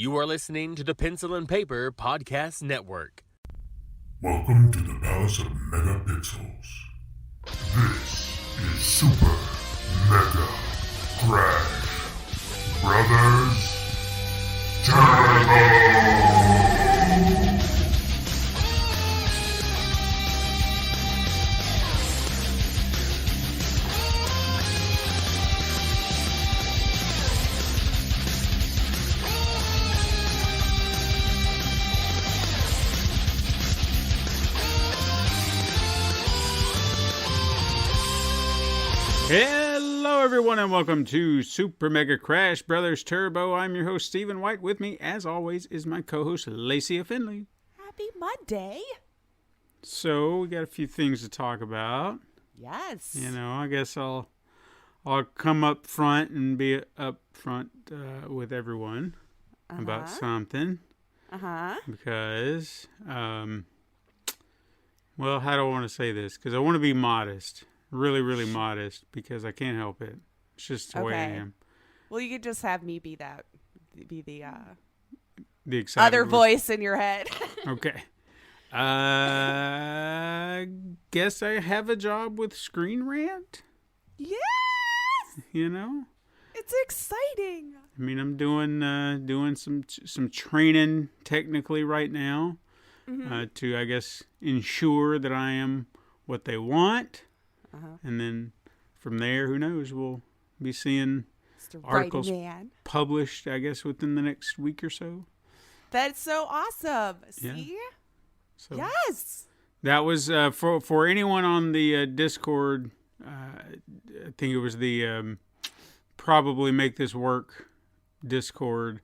You are listening to the Pencil and Paper Podcast Network. Welcome to the Palace of Megapixels. This is Super Mega Crash Brothers Turbo! Hello, everyone, and welcome to Super Mega Crash Brothers Turbo. I'm your host, Stephen White. With me, as always, is my co-host, Lacey Finley. Happy Monday. So, we got a few things to talk about. Yes. You know, I guess I'll come up front and be up front with everyone about something. Because, well, how do I want to say this? Because I want to be modest. Really modest, because I can't help it. It's just the way I am. Well, you could just have me be the excited other voice in your head. Okay. Guess I have a job with Screen Rant. Yes! You know? It's exciting. I mean, I'm doing some training technically right now to, I guess, ensure that I am what they want. And then from there, who knows, we'll be seeing articles published, I guess, within the next week or so. That's so awesome. Yeah. See? So Yes. that was, for anyone on the Discord, I think it was the Probably Make This Work Discord.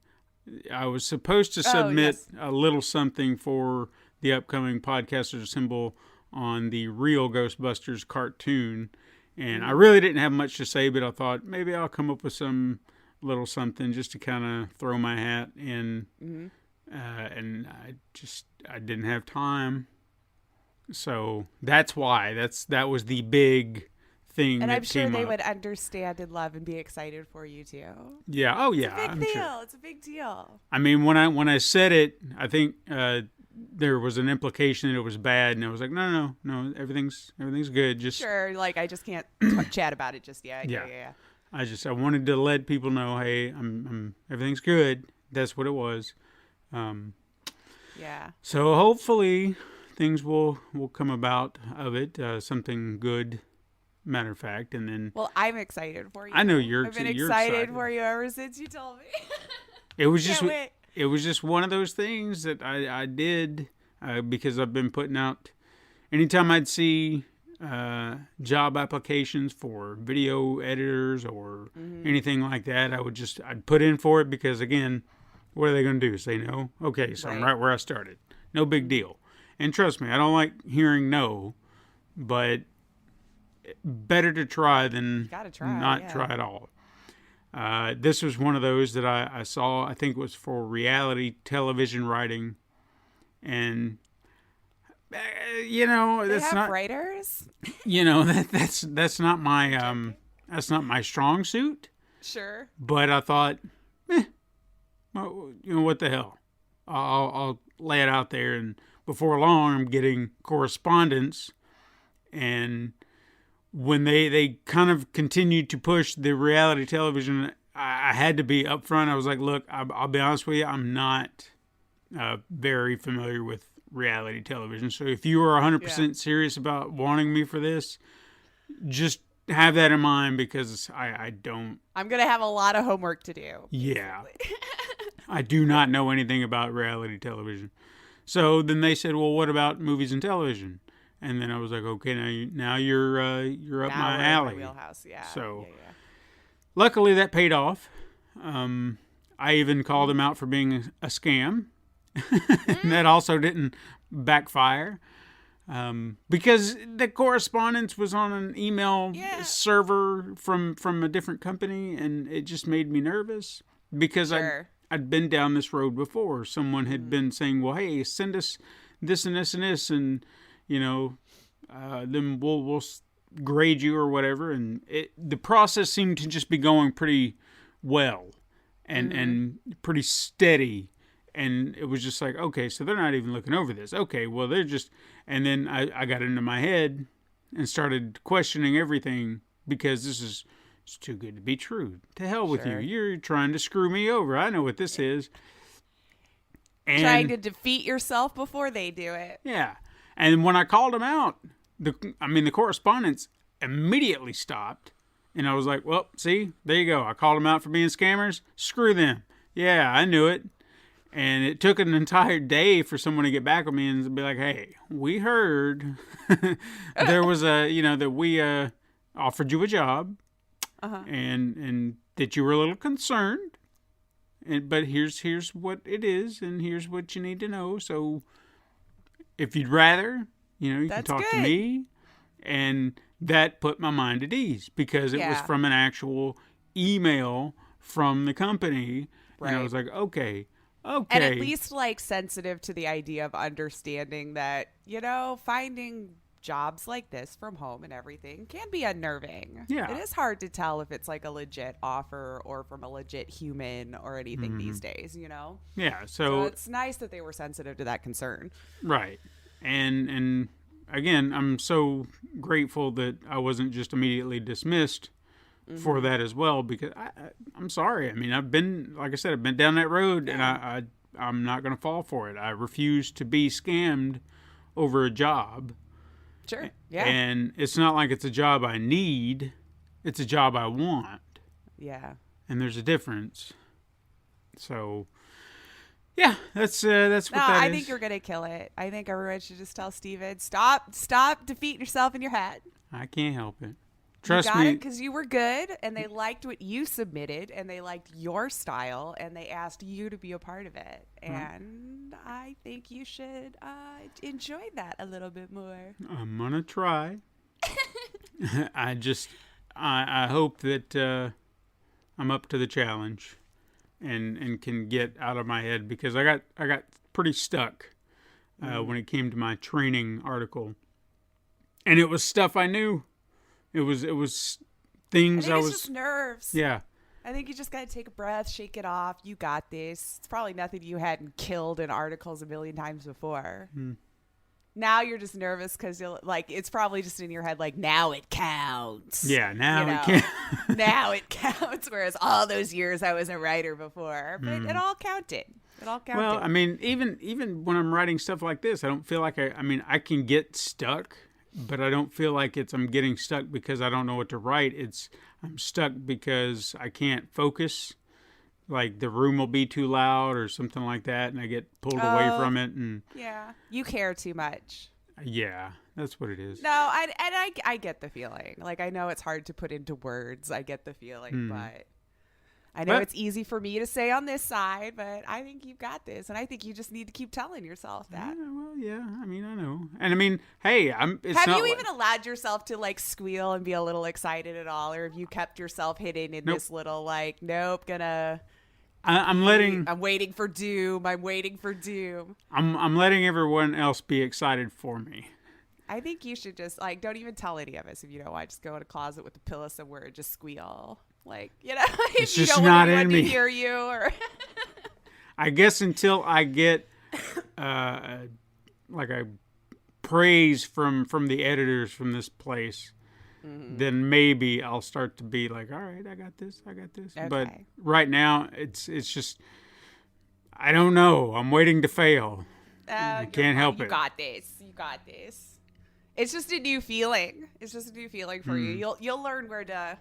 I was supposed to submit a little something for the upcoming Podcasters Assemble on the real Ghostbusters cartoon, and I really didn't have much to say, but I thought maybe I'll come up with some little something just to kind of throw my hat in, and I didn't have time, so that's why that was the big thing. And that I'm sure came they up. would understand and love and be excited for you too. Yeah, oh yeah, it's a big deal. Sure. It's a big deal. I mean, when I said it, I think there was an implication that it was bad, and I was like, no, everything's good. Just sure, like I just can't chat about it just yet. Yeah. I wanted to let people know, hey, I'm everything's good. That's what it was. Yeah. So hopefully things will come about of it, something good. Matter of fact, and then. Well, I'm excited for you. I know I've been excited for you ever since you told me. It was just. It was just one of those things that I did because I've been putting out. Anytime I'd see job applications for video editors or anything like that, I'd put in for it because, again, what are they going to do? Say no? Okay, so I'm right where I started. No big deal. And trust me, I don't like hearing no, but better to try than not try at all. This was one of those that I saw, I think it was for reality television writing. And, that's not writers. That's not my strong suit. Sure. But I thought, what the hell? I'll lay it out there. And before long, I'm getting correspondence. And when they kind of continued to push the reality television, I had to be upfront. I was like, look, I'll be honest with you, I'm not very familiar with reality television. So if you are 100% serious about wanting me for this, just have that in mind, because I don't. I'm going to have a lot of homework to do. Yeah. I do not know anything about reality television. So then they said, well, what about movies and television? And then I was like, okay, now you're up my alley. In my wheelhouse, yeah. So, luckily that paid off. I even called him out for being a scam, and that also didn't backfire, because the correspondence was on an email server from a different company, and it just made me nervous because I'd been down this road before. Someone had been saying, well, hey, send us this and this and this, and then we'll grade you or whatever. And the process seemed to just be going pretty well. and pretty steady. And it was just like, okay, so they're not even looking over this. Okay, well, they're just... And then I got into my head and started questioning everything because it's too good to be true. To hell with you. You're trying to screw me over. I know what this is. And, trying to defeat yourself before they do it. Yeah. And when I called them out, the correspondence immediately stopped. And I was like, well, see, there you go. I called them out for being scammers. Screw them. Yeah, I knew it. And it took an entire day for someone to get back with me and be like, hey, we heard there was that we offered you a job and that you were a little concerned. But here's what it is and here's what you need to know. So if you'd rather, you can talk to me. And that put my mind at ease because it was from an actual email from the company. Right. And I was like, okay. And at least sensitive to the idea of understanding that, finding jobs like this from home and everything can be unnerving. Yeah. It is hard to tell if it's a legit offer or from a legit human or anything these days, Yeah. So it's nice that they were sensitive to that concern. Right. And again, I'm so grateful that I wasn't just immediately dismissed for that as well, because I'm sorry. I mean, I've been down that road, and I'm not going to fall for it. I refuse to be scammed over a job. Sure. Yeah. And it's not like it's a job I need; it's a job I want. Yeah. And there's a difference. So, yeah, that's what that is. I think you're gonna kill it. I think everyone should just tell Steven, stop defeating yourself in your head. I can't help it. Trust me. You got it because you were good, and they liked what you submitted, and they liked your style, and they asked you to be a part of it. And I think you should enjoy that a little bit more. I'm gonna try. I hope that I'm up to the challenge, and can get out of my head, because I got pretty stuck when it came to my training article, and it was stuff I knew. It was things it's just nerves. Yeah. I think you just got to take a breath, shake it off. You got this. It's probably nothing you hadn't killed in articles a million times before. Now you're just nervous because it's probably just in your head now it counts. Yeah, now it counts. Now it counts, whereas all those years I was a writer before. But it all counted. It all counted. Well, I mean, even when I'm writing stuff like this, I don't feel like I can get stuck. But I don't feel like I'm getting stuck because I don't know what to write. I'm stuck because I can't focus. Like the room will be too loud or something like that, and I get pulled away from it. And yeah, you care too much. Yeah, that's what it is. No, I get the feeling. I know it's hard to put into words. I get the feeling, but I know it's easy for me to say on this side, but I think you've got this, and I think you just need to keep telling yourself that. Yeah, well, yeah. I mean, I know, and I mean, hey, Have you even allowed yourself to squeal and be a little excited at all, or have you kept yourself hidden in this little nope, gonna? I'm waiting for doom. I'm waiting for doom. I'm letting everyone else be excited for me. I think you should just don't even tell any of us if you don't want. Just go in a closet with a pillow somewhere and just squeal. It's just you don't not want in me to hear you, or I guess until I get a praise from the editors from this place, then maybe I'll start to be like, all right, I got this. Okay. But right now, it's just I don't know. I'm waiting to fail. I can't help it. You got this. It's just a new feeling. For you. You'll learn where to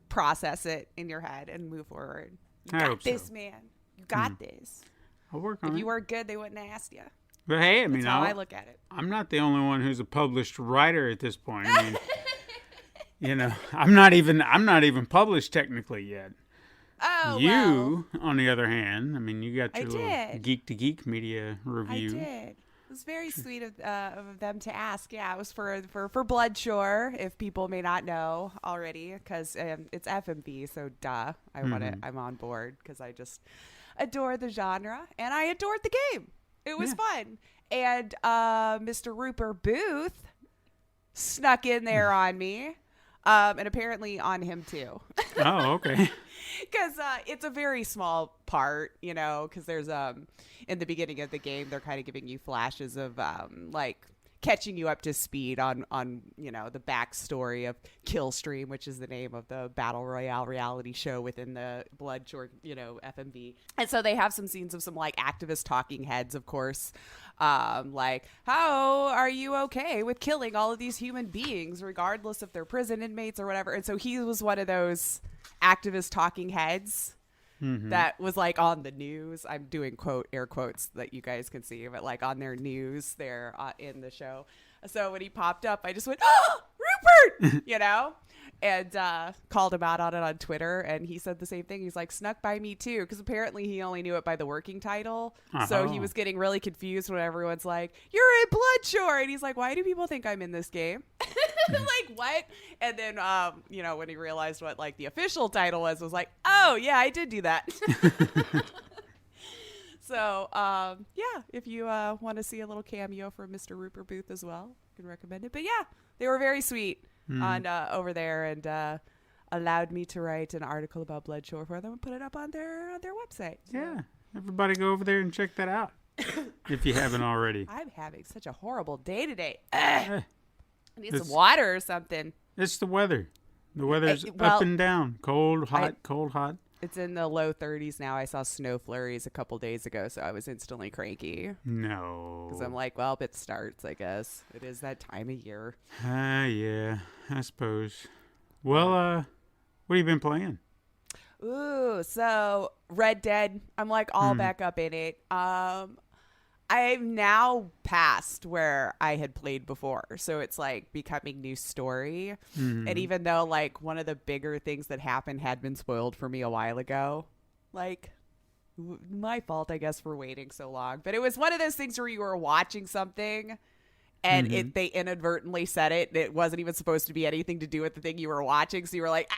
process it in your head and move forward. You got this, man. You got this. I'll work on it. If you weren't good, they wouldn't have asked you. But hey, that's how I look at it. I'm not the only one who's a published writer at this point. I mean, I'm not even published technically yet. Oh, you, on the other hand, I mean, you got your little Geek to Geek media review. I did. It was very sweet of them to ask. Yeah, it was for Bloodshore, if people may not know already, because it's FMV, so duh. I'm on board because I just adore the genre and I adored the game. It was fun. And Mr. Rupert Booth snuck in there on me, and apparently on him too. Oh, okay. Because it's a very small part, you know, because there's in the beginning of the game, they're kind of giving you flashes of like catching you up to speed on you know, the backstory of Killstream, which is the name of the battle royale reality show within the Bloodshore, you know, FMV. And so they have some scenes of some like activist talking heads, of course, like, how are you okay with killing all of these human beings regardless if they're prison inmates or whatever? And so he was one of those activist talking heads that was like on the news. I'm doing air quotes that you guys can see, but like on their news there in the show. So when he popped up, I just went, oh, Rupert, you know, and called him out on it on Twitter. And he said the same thing. He's like, snuck by me too. Because apparently he only knew it by the working title. So he was getting really confused when everyone's like, you're in Bloodshore. And he's like, why do people think I'm in this game? Like, what? And then, you know, when he realized what like the official title was like, oh yeah, I did do that. So, yeah, if you want to see a little cameo from Mr. Rupert Booth as well, I can recommend it. But yeah, they were very sweet on over there and allowed me to write an article about Bloodshore for them and put it up on their website. So. Yeah, everybody go over there and check that out if you haven't already. I'm having such a horrible day today. I need It's- some water or something. It's the weather. The weather's well, up and down. Cold, hot, cold, hot. It's in the low 30s now. I saw snow flurries a couple days ago, so I was instantly cranky. No. Because I'm like, well, it starts, I guess. It is that time of year. Yeah, I suppose. Well, what have you been playing? Ooh, so Red Dead. I'm like all back up in it. I've now passed where I had played before. So it's like becoming new story. And even though like one of the bigger things that happened had been spoiled for me a while ago, like my fault, I guess, for waiting so long. But it was one of those things where you were watching something and they inadvertently said it. It wasn't even supposed to be anything to do with the thing you were watching. So you were like,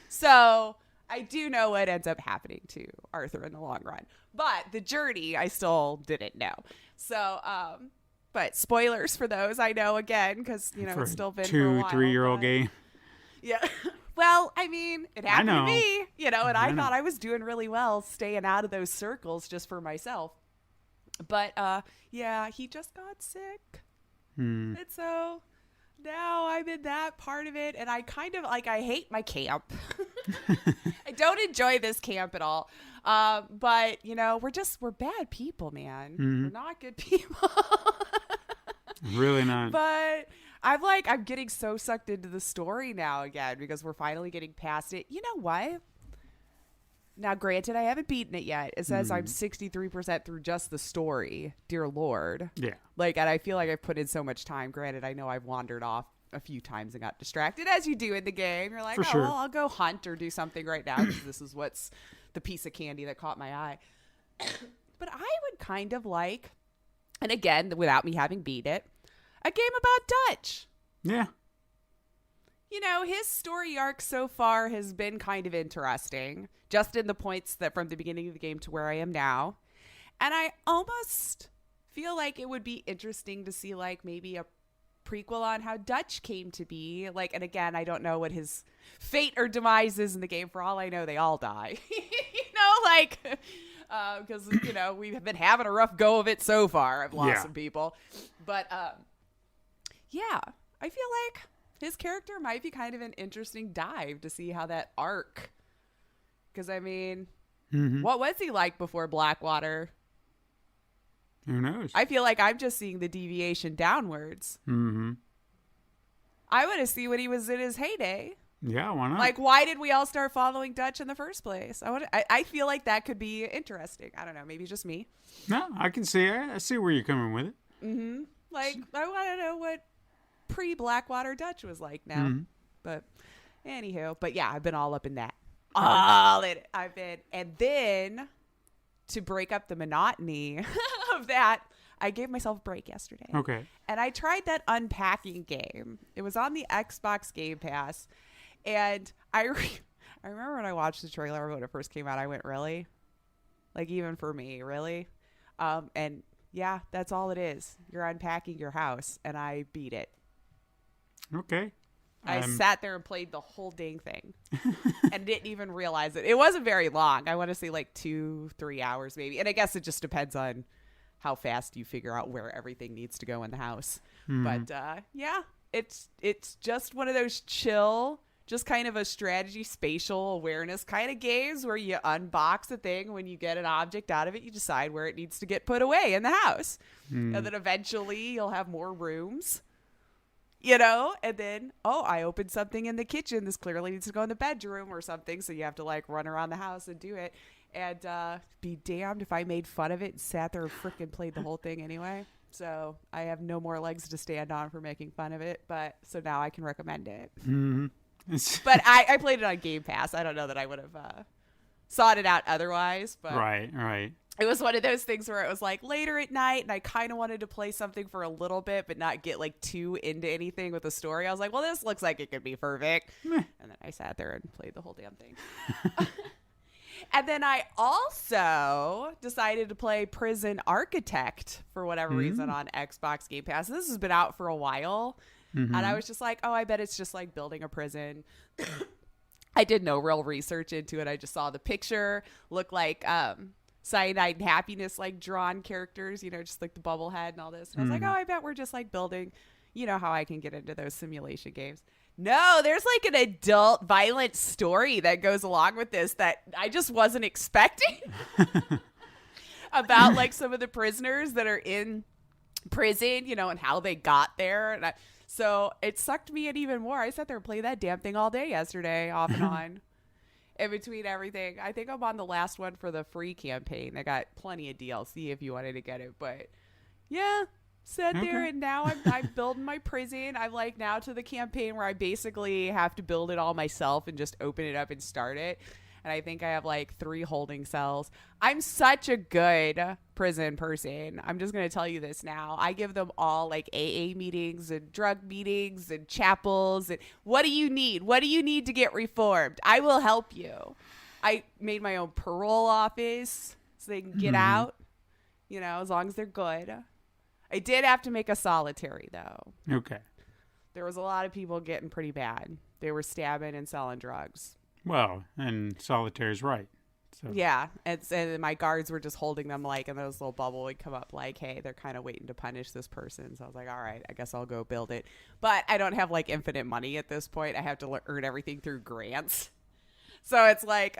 So I do know what ends up happening to Arthur in the long run. But the journey, I still didn't know. So, but spoilers for those, I know again, because, you know, For it's still been two, for a while, 3-year-old but- game. Yeah. Well, I mean, it happened to know. me, you know, and I know. thought I was doing really well staying out of those circles just for myself. But, yeah, he just got sick. And so now I'm in that part of it, and I kind of, like, I hate my camp. I don't enjoy this camp at all. But, you know, we're bad people, man. We're not good people. Really not. But I'm getting so sucked into the story now again because we're finally getting past it. You know what? Now, granted, I haven't beaten it yet. It says I'm 63% through just the story. Dear Lord. Yeah. Like, and I feel like I've put in so much time. Granted, I know I've wandered off a few times and got distracted, as you do in the game. You're like, For oh, sure. well, I'll go hunt or do something right now because this is what's the piece of candy that caught my eye. But I would kind of like, and again, without me having beat it, a game about Dutch. Yeah. You know, his story arc so far has been kind of interesting, just in the points that from the beginning of the game to where I am now. And I almost feel like it would be interesting to see like maybe a prequel on how Dutch came to be. Like, and again, I don't know what his fate or demise is in the game. For all I know, they all die. You know, like, because, you know, we've been having a rough go of it so far. I've lost some people. But, yeah, I feel like his character might be kind of an interesting dive to see how that arc. Because, I mean, what was he like before Blackwater? Who knows? I feel like I'm just seeing the deviation downwards. I want to see when he was in his heyday. Yeah, why not? Like, why did we all start following Dutch in the first place? I feel like that could be interesting. I don't know. Maybe just me. No, I can see it. I see where you're coming with it. Like, I want to know what pre-Blackwater Dutch was like now. But, anywho. But, yeah, I've been all up in that. All in it. I've been. And then, to break up the monotony of that, I gave myself a break yesterday. Okay. And I tried that unpacking game. It was on the Xbox Game Pass. And I remember when I watched the trailer when it first came out, I went, really? Like, even for me, really? And yeah, that's all it is. You're unpacking your house, and I beat it. Okay. I sat there and played the whole dang thing and didn't even realize it. It wasn't very long. I want to say like 2-3 hours maybe. And I guess it just depends on how fast you figure out where everything needs to go in the house. But yeah, it's just one of those chill, just kind of a strategy, spatial awareness kind of games where you unbox a thing. When you get an object out of it, you decide where it needs to get put away in the house. And then eventually you'll have more rooms, you know, and then, I opened something in the kitchen. This clearly needs to go in the bedroom or something. So you have to like run around the house and do it. And be damned if I made fun of it and sat there and freaking played the whole thing anyway. So I have no more legs to stand on for making fun of it. But so now I can recommend it. But I played it on Game Pass. I don't know that I would have sought it out otherwise. But Right. It was one of those things where it was like later at night and I kind of wanted to play something for a little bit but not get like too into anything with the story. I was like, well, this looks like it could be perfect. And then I sat there and played the whole damn thing. And then I also decided to play Prison Architect for whatever reason on Xbox Game Pass. This has been out for a while. And I was just like, I bet it's just like building a prison. I did no real research into it. I just saw the picture, looked like Cyanide and Happiness, like drawn characters, you know, just like the bubblehead and all this. And I was like, I bet we're just like building, you know how I can get into those simulation games. No, there's like an adult violent story that goes along with this that I just wasn't expecting about like some of the prisoners that are in prison, you know, and how they got there. And so it sucked me in even more. I sat there and played that damn thing all day yesterday, off and on, in between everything. I think I'm on the last one for the free campaign. I got plenty of DLC if you wanted to get it. But yeah, sat there and now I'm building my prison. I'm like now to the campaign where I basically have to build it all myself and just open it up and start it. And I think I have like 3 holding cells. I'm such a good prison person. I'm just going to tell you this now. I give them all like AA meetings and drug meetings and chapels. And what do you need? What do you need to get reformed? I will help you. I made my own parole office so they can get out, you know, as long as they're good. I did have to make a solitary though. Okay. There was a lot of people getting pretty bad. They were stabbing and selling drugs. Well, and solitaire's right. So. Yeah, and my guards were just holding them like, and those little bubble would come up like, hey, they're kind of waiting to punish this person. So I was like, all right, I guess I'll go build it. But I don't have like infinite money at this point. I have to earn everything through grants. So it's like,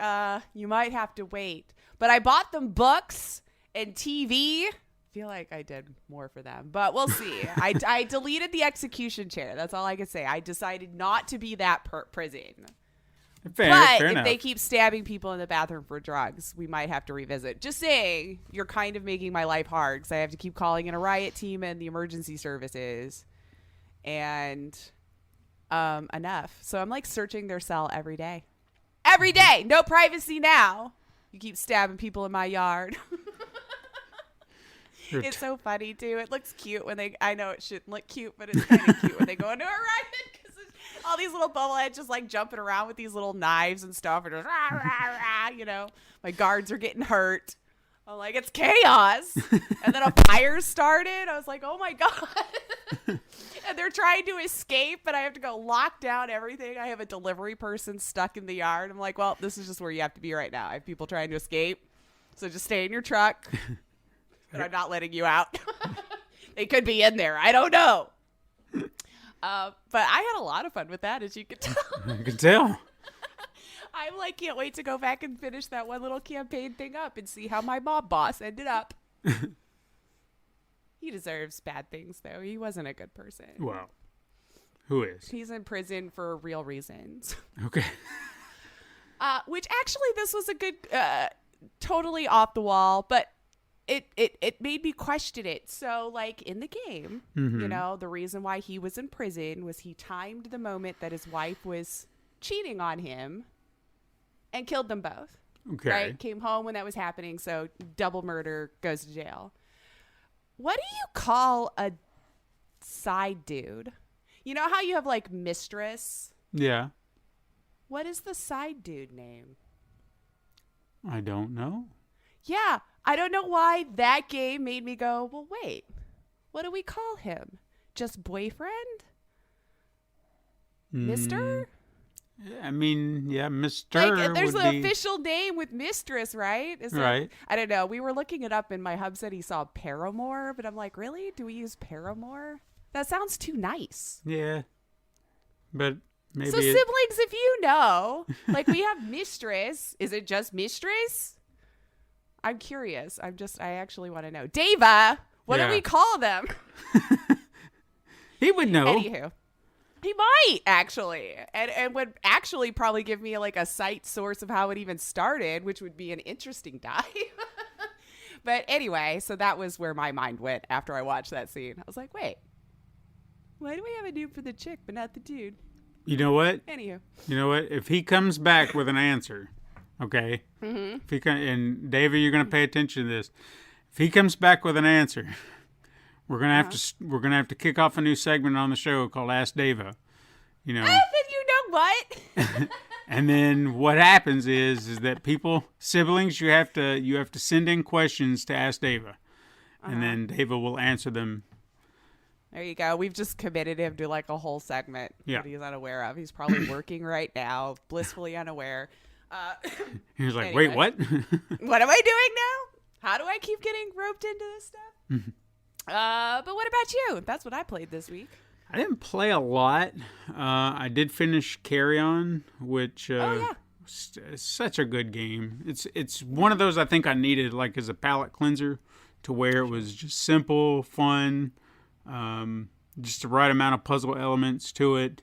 you might have to wait. But I bought them books and TV. Feel like I did more for them, but we'll see. I deleted the execution chair. That's all I can say. I decided not to be that prison. Fair enough. They keep stabbing people in the bathroom for drugs, we might have to revisit. Just saying, you're kind of making my life hard because I have to keep calling in a riot team and the emergency services and enough. So I'm like searching their cell every day. Every day. No privacy now. You keep stabbing people in my yard. It's so funny too. It looks cute when I know it shouldn't look cute, but it's kind of cute when they go into a riot because all these little bubbleheads just like jumping around with these little knives and stuff, and just rah, rah, rah, you know, my guards are getting hurt. I'm like, it's chaos. And then a fire started. I was like, oh my God. And they're trying to escape, but I have to go lock down everything. I have a delivery person stuck in the yard. I'm like, well, this is just where you have to be right now. I have people trying to escape. So just stay in your truck. But I'm not letting you out. They could be in there. I don't know. But I had a lot of fun with that, as you can tell. I can tell. I'm like, can't wait to go back and finish that one little campaign thing up and see how my mob boss ended up. He deserves bad things, though. He wasn't a good person. Well, who is? He's in prison for real reasons. Okay. Which actually, this was a good, totally off the wall, but it made me question it. So, like, in the game, you know, the reason why he was in prison was he timed the moment that his wife was cheating on him and killed them both. Okay. Right? Came home when that was happening, so double murder, goes to jail. What do you call a side dude? You know how you have, like, mistress? Yeah. What is the side dude name? I don't know. Yeah, I don't know why that game made me go, well, wait, what do we call him? Just boyfriend? Mister? I mean, yeah, Mr. Like, there's would an be... official name with mistress, right? Right. I don't know. We were looking it up, and my hub said he saw paramour, but I'm like, really? Do we use paramour? That sounds too nice. Yeah. But maybe... So siblings, if you know, like we have mistress. Is it just mistress? I'm curious. I actually want to know. Dava, what do we call them? He would know. Anywho. He might, actually. And would actually probably give me like a site source of how it even started, which would be an interesting dive. But anyway, so that was where my mind went after I watched that scene. I was like, wait, why do we have a dude for the chick but not the dude? You know what? Anywho. You know what? If he comes back with an answer, okay? Mm-hmm. If he and David, you're going to pay attention to this. If he comes back with an answer... We're gonna have to kick off a new segment on the show called Ask Dava. You know. Then you know what? And then what happens is that siblings, you have to send in questions to Ask Dava, and then Dava will answer them. There you go. We've just committed him to like a whole segment that he's unaware of. He's probably working right now, blissfully unaware. He was like, anyway. "Wait, what? What am I doing now? How do I keep getting roped into this stuff?" But what about you? That's what I played this week. I didn't play a lot. I did finish Carry On, which is such a good game. It's one of those I think I needed like as a palate cleanser, to where it was just simple, fun, just the right amount of puzzle elements to it,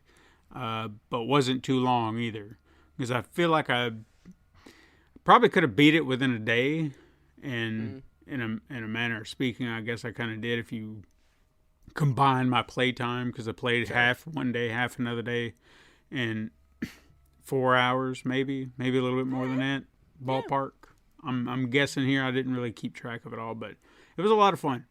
but wasn't too long either. Because I feel like I probably could have beat it within a day, and in a manner of speaking, I guess I kind of did if you combine my playtime, because I played half one day, half another day, and 4 hours, maybe a little bit more than that, ballpark. I'm guessing here. I didn't really keep track of it all, but it was a lot of fun.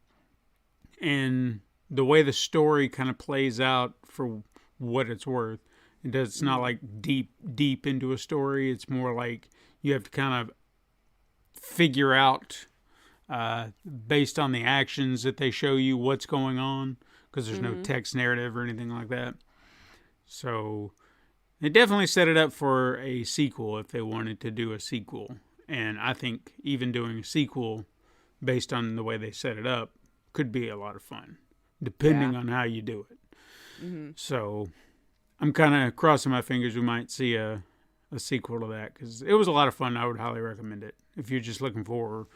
And the way the story kind of plays out, for what it's worth, it's not like deep into a story. It's more like you have to kind of figure out, based on the actions that they show you, what's going on, because there's no text narrative or anything like that. So they definitely set it up for a sequel if they wanted to do a sequel. And I think even doing a sequel based on the way they set it up could be a lot of fun, depending on how you do it. Mm-hmm. So I'm kind of crossing my fingers we might see a sequel to that, because it was a lot of fun. I would highly recommend it if you're just looking for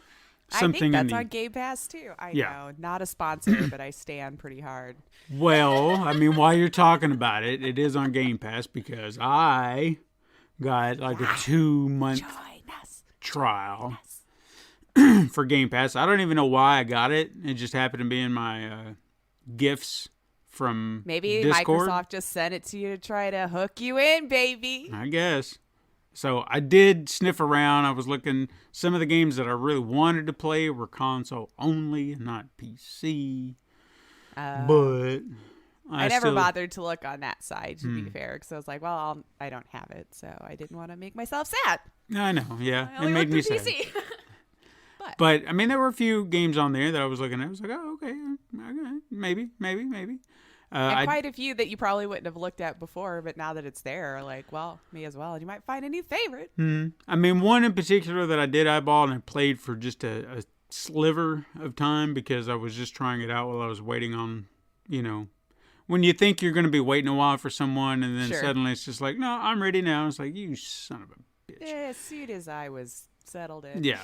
something. I think that's on Game Pass too. I know, not a sponsor, but I stand pretty hard. Well, I mean, while you're talking about it, it is on Game Pass, because I got like a 2-month trial for Game Pass. I don't even know why I got it. It just happened to be in my gifts from maybe Discord. Microsoft just sent it to you to try to hook you in, baby. I guess. So I did sniff around. I was looking. Some of the games that I really wanted to play were console only, not PC. But I never bothered to look on that side, to be fair, because I was like, well, I don't have it, so I didn't want to make myself sad. I know, yeah. I only it made me PC. sad. But, I mean, there were a few games on there that I was looking at. I was like, oh, okay, maybe. And quite a few that you probably wouldn't have looked at before, but now that it's there, like, well, me as well. And you might find a new favorite. I mean, one in particular that I did eyeball and I played for just a sliver of time, because I was just trying it out while I was waiting on, when you think you're going to be waiting a while for someone, and then suddenly it's just like, no, I'm ready now. It's like, you son of a bitch. Yeah, as soon as I was settled in. Yeah.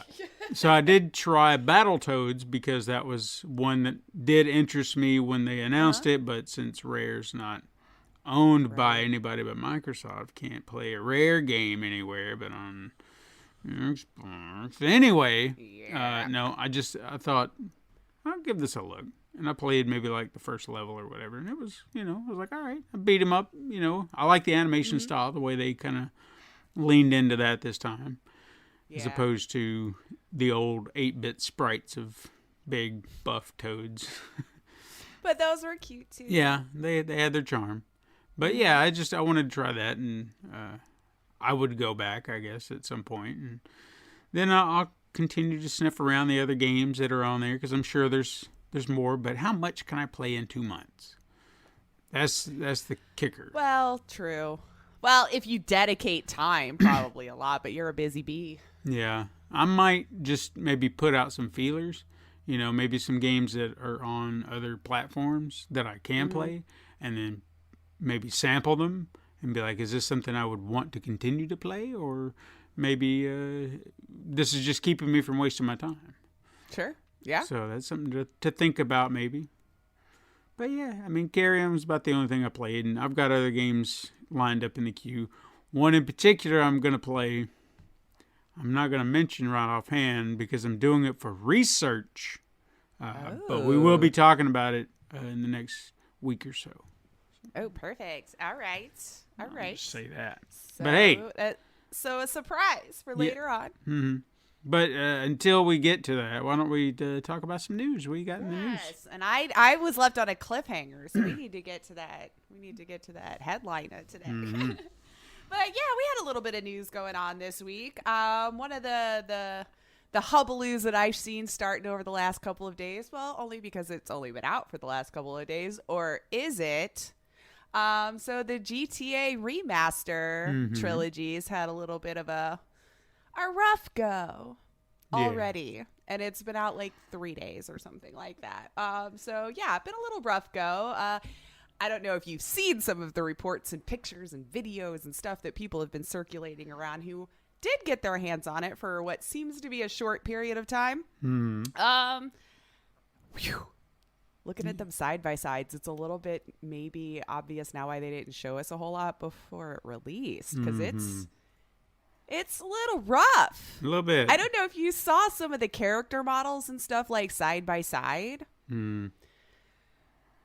So I did try Battletoads, because that was one that did interest me when they announced it, but since Rare's not owned by anybody but Microsoft, can't play a Rare game anywhere but on Xbox. Anyway, no, I thought, I'll give this a look. And I played maybe like the first level or whatever, and it was, I was like, all right, I beat him up, I like the animation style, the way they kind of leaned into that this time. As opposed to the old 8-bit sprites of big buff toads. But those were cute too. Yeah, they had their charm. But yeah, I wanted to try that, and I would go back, I guess, at some point. And then I'll continue to sniff around the other games that are on there, because I'm sure there's more. But how much can I play in 2 months? That's the kicker. Well, true. Well, if you dedicate time, probably a lot, but you're a busy bee. Yeah. I might just maybe put out some feelers, maybe some games that are on other platforms that I can play, and then maybe sample them and be like, is this something I would want to continue to play, or maybe this is just keeping me from wasting my time. Sure. Yeah. So that's something to think about maybe. But yeah, I mean, Carrion was about the only thing I played, and I've got other games lined up in the queue. One in particular I'm going to play. I'm not going to mention right offhand because I'm doing it for research. But we will be talking about it in the next week or so. Oh, perfect. All right. I'll just say that. So, but hey. So a surprise for later on. Mm-hmm. But until we get to that, why don't we talk about some news? What you got in the news? Yes, and I was left on a cliffhanger, so we need to get to that. We need to get to that headline today. Mm-hmm. But yeah, we had a little bit of news going on this week. One of the hubbaloos that I've seen starting over the last couple of days. Well, only because it's only been out for the last couple of days, or is it? So the GTA remaster trilogies had a little bit of a rough go already, and it's been out like 3 days or something like that. So yeah, been a little rough go. I don't know if you've seen some of the reports and pictures and videos and stuff that people have been circulating around who did get their hands on it for what seems to be a short period of time. Looking at them side by sides, it's a little bit maybe obvious now why they didn't show us a whole lot before it released, because it's a little rough. A little bit. I don't know if you saw some of the character models and stuff like side by side.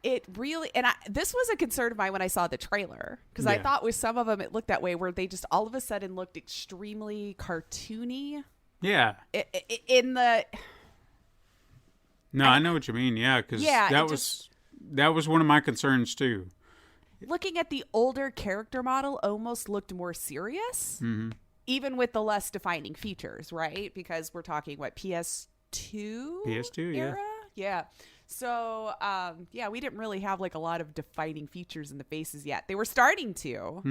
It really, and this was a concern of mine when I saw the trailer, because I thought with some of them it looked that way, where they just all of a sudden looked extremely cartoony. Yeah. I know what you mean. Yeah, because that was one of my concerns too. Looking at the older character model almost looked more serious, even with the less defining features, right? Because we're talking PS2 era? Yeah. So, we didn't really have like a lot of defining features in the faces yet. They were starting to.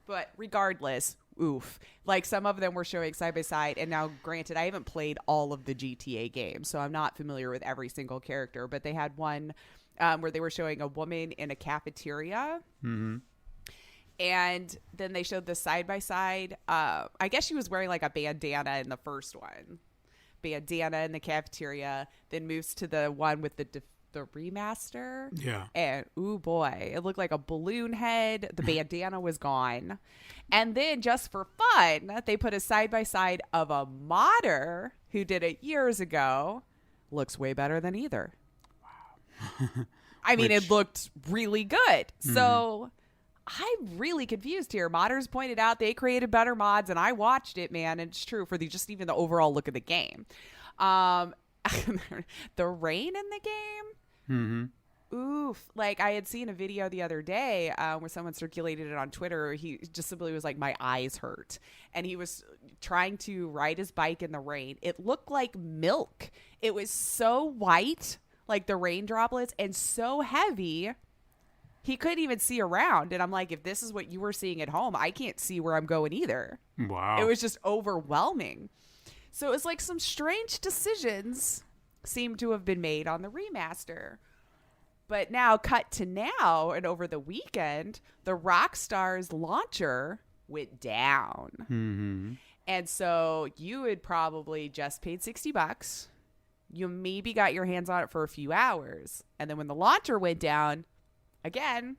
But regardless, oof. Like some of them were showing side by side. And now, granted, I haven't played all of the GTA games, so I'm not familiar with every single character. But they had one where they were showing a woman in a cafeteria. And then they showed the side by side. I guess she was wearing like a bandana in the first one. Bandana in the cafeteria, then moves to the one with the remaster. Yeah. And ooh boy, it looked like a balloon head. The bandana was gone. And then just for fun, they put a side by side of a modder who did it years ago. Looks way better than either. Wow. I mean, it looked really good. So I'm really confused here. Modders pointed out they created better mods, and I watched it, man. And it's true for just even the overall look of the game. The rain in the game. Oof. Like I had seen a video the other day where someone circulated it on Twitter. He just simply was like, my eyes hurt. And he was trying to ride his bike in the rain. It looked like milk. It was so white, like the rain droplets, and so heavy. He couldn't even see around. And I'm like, if this is what you were seeing at home, I can't see where I'm going either. Wow. It was just overwhelming. So it was like some strange decisions seem to have been made on the remaster. But now, cut to now, and over the weekend, the Rockstar's launcher went down. And so you had probably just paid $60. You maybe got your hands on it for a few hours. And then when the launcher went down, again,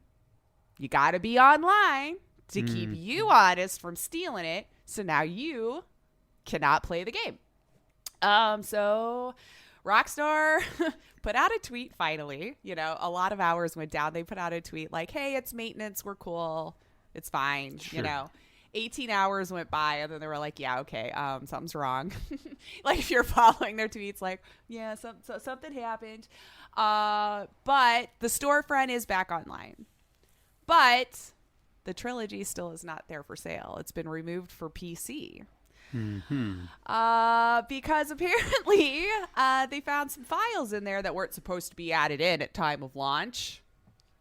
you got to be online to keep you honest from stealing it. So now you cannot play the game. So Rockstar put out a tweet finally. You know, a lot of hours went down. They put out a tweet like, hey, it's maintenance. We're cool. It's fine. Sure. You know, 18 hours went by and then they were like, yeah, okay, something's wrong. Like if you're following their tweets, like, yeah, something happened. But the storefront is back online. But the Trilogy still is not there for sale. It's been removed for PC. Because apparently they found some files in there that weren't supposed to be added in at time of launch.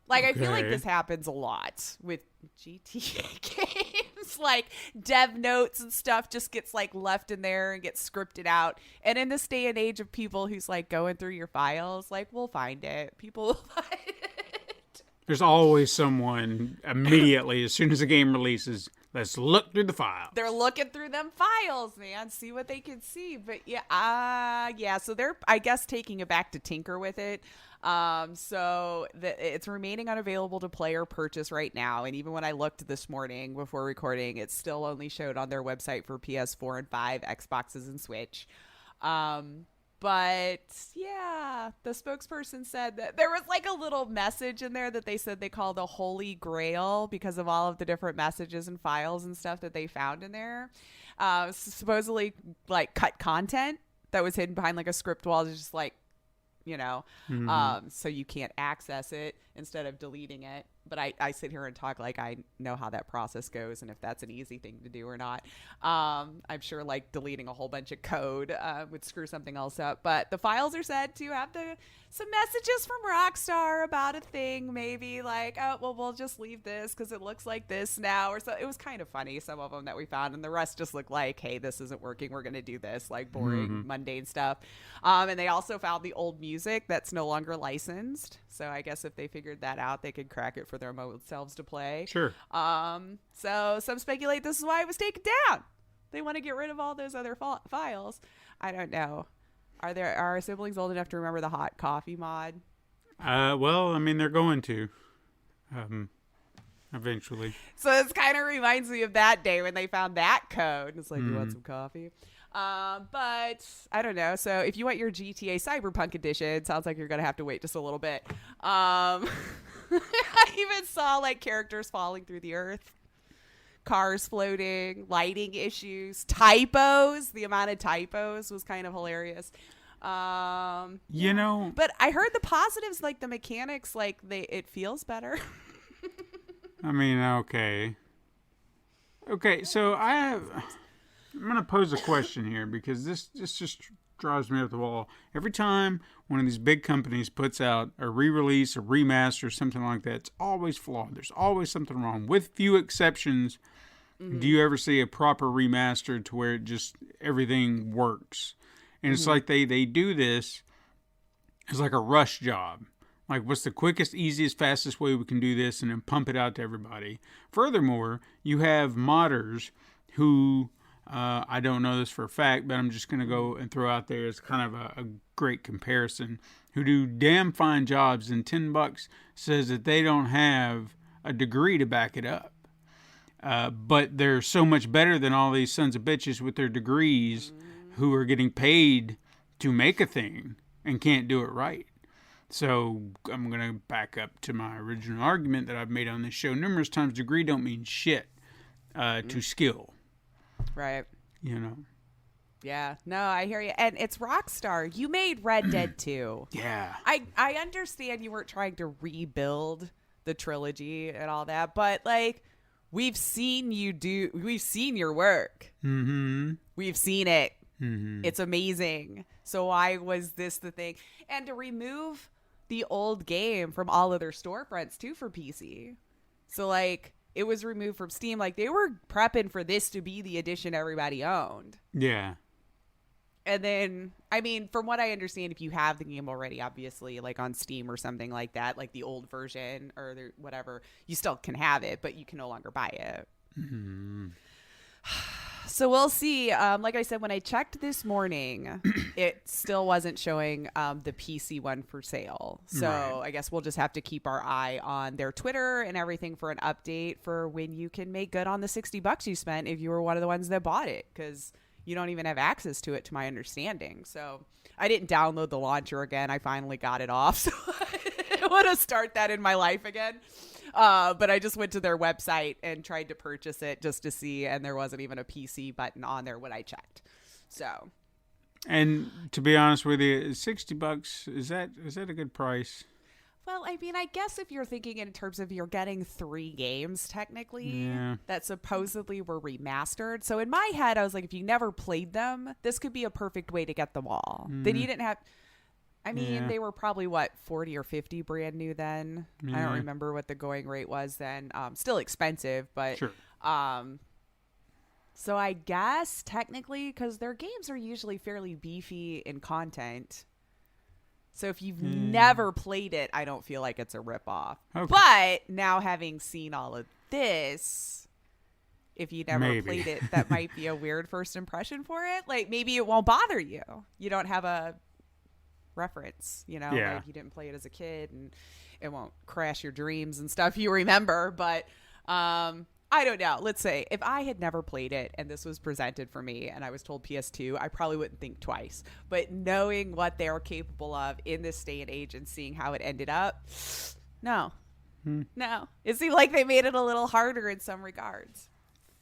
Like, I feel like this happens a lot with GTA games. Like, dev notes and stuff just gets, like, left in there and gets scripted out. And in this day and age of people who's, like, going through your files, like, we'll find it. People will find it. There's always someone immediately, as soon as a game releases, let's look through the files. They're looking through them files, man. See what they can see. But, yeah. So they're, I guess, taking it back to tinker with it. So it's remaining unavailable to play or purchase right now. And even when I looked this morning before recording, it still only showed on their website for PS4 and 5, Xboxes and Switch. But yeah, the spokesperson said that there was like a little message in there that they said they call the Holy Grail because of all of the different messages and files and stuff that they found in there. Supposedly like cut content that was hidden behind like a script wall, just like, so you can't access it instead of deleting it. But I sit here and talk like I know how that process goes and if that's an easy thing to do or not. I'm sure like deleting a whole bunch of code would screw something else up. But the files are said to have some messages from Rockstar about a thing, maybe like, oh, well, we'll just leave this because it looks like this now. Or so it was kind of funny, some of them that we found. And the rest just looked like, hey, this isn't working. We're going to do this, like boring, mundane stuff. And they also found the old music that's no longer licensed. So I guess if they figured that out, they could crack it for their themselves to play. Sure. So some speculate this is why it was taken down. They want to get rid of all those other files. I don't know. Are our siblings old enough to remember the hot coffee mod? Well, I mean, they're going to. Eventually. So this kind of reminds me of that day when they found that code. It's like, you want some coffee? But I don't know. So if you want your GTA Cyberpunk edition, sounds like you're going to have to wait just a little bit. I even saw like characters falling through the earth, cars floating, lighting issues, typos. The amount of typos was kind of hilarious. But I heard the positives, like the mechanics, like it feels better. I mean, okay. So I'm gonna pose a question here because this just drives me up the wall. Every time one of these big companies puts out a re-release, a remaster, something like that, it's always flawed. There's always something wrong. With few exceptions, do you ever see a proper remaster to where it just everything works? And it's like they do this as like a rush job. Like, what's the quickest, easiest, fastest way we can do this and then pump it out to everybody? Furthermore, you have modders who, I don't know this for a fact, but I'm just going to go and throw out there as kind of a great comparison, who do damn fine jobs, and $10 says that they don't have a degree to back it up. But they're so much better than all these sons of bitches with their degrees who are getting paid to make a thing and can't do it right. So I'm going to back up to my original argument that I've made on this show numerous times. Degree don't mean shit to skill. Right. Yeah, no, I hear you. And it's Rockstar. You made Red Dead 2. Yeah. I understand you weren't trying to rebuild the trilogy and all that, but like we've seen your work. Mm-hmm. We've seen it. Mm-hmm. It's amazing. So why was this the thing? And to remove the old game from all of their storefronts too for PC. So like it was removed from Steam. Like they were prepping for this to be the edition everybody owned. Yeah. And then, I mean, from what I understand, if you have the game already, obviously, like on Steam or something like that, like the old version or whatever, you still can have it, but you can no longer buy it. Mm-hmm. So we'll see. Like I said, when I checked this morning, it still wasn't showing the PC one for sale. So right. I guess we'll just have to keep our eye on their Twitter and everything for an update for when you can make good on the $60 you spent if you were one of the ones that bought it, because you don't even have access to it, to my understanding. So I didn't download the launcher again. I finally got it off. So I want to start that in my life again. But I just went to their website and tried to purchase it just to see, and there wasn't even a PC button on there when I checked. So, and to be honest with you, $60 is that a good price? Well, I mean, I guess if you're thinking in terms of you're getting 3 games technically that supposedly were remastered. So in my head, I was like, if you never played them, this could be a perfect way to get them all. Then you didn't have. I mean, they were probably, 40 or 50 brand new then. I don't remember what the going rate was then. Still expensive, but... Sure. So I guess, technically, because their games are usually fairly beefy in content... So if you've never played it, I don't feel like it's a ripoff. Okay. But now having seen all of this, if you never played it, that might be a weird first impression for it. Like, maybe it won't bother you. You don't have a reference, like you didn't play it as a kid, and it won't crash your dreams and stuff you remember. But I don't know. Let's say if I had never played it and this was presented for me and I was told PS2, I probably wouldn't think twice. But knowing what they were capable of in this day and age and seeing how it ended up, no. It seemed like they made it a little harder in some regards.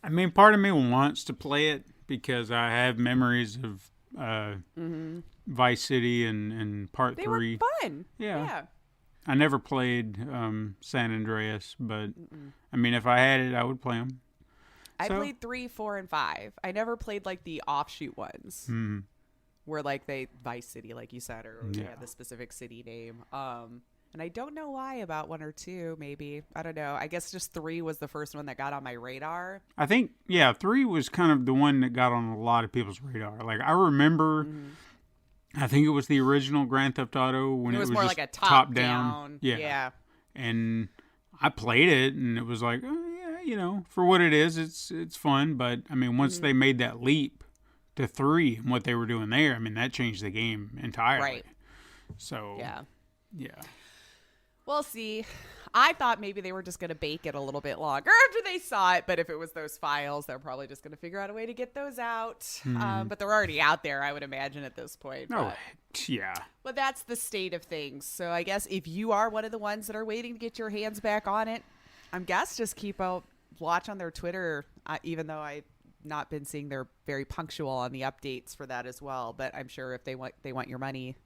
I mean, part of me wants to play it because I have memories of Vice City and Part 3. They were fun. Yeah. I never played San Andreas, but I mean, if I had it, I would play them. I played 3, 4, and 5. I never played like the offshoot ones, where like Vice City, like you said, or they had the specific city name. And I don't know why about 1 or 2. Maybe I don't know. I guess just 3 was the first one that got on my radar. I think 3 was kind of the one that got on a lot of people's radar. Like I remember. I think it was the original Grand Theft Auto when it was more just like a top down. Yeah. And I played it and it was like, for what it is, it's fun. But I mean, once they made that leap to 3 and what they were doing there, I mean, that changed the game entirely. Right. So, yeah. We'll see. I thought maybe they were just going to bake it a little bit longer after they saw it. But if it was those files, they're probably just going to figure out a way to get those out. But they're already out there, I would imagine, at this point. But that's the state of things. So I guess if you are one of the ones that are waiting to get your hands back on it, I guess just keep a watch on their Twitter, even though I've not been seeing they're very punctual on the updates for that as well. But I'm sure if they want your money,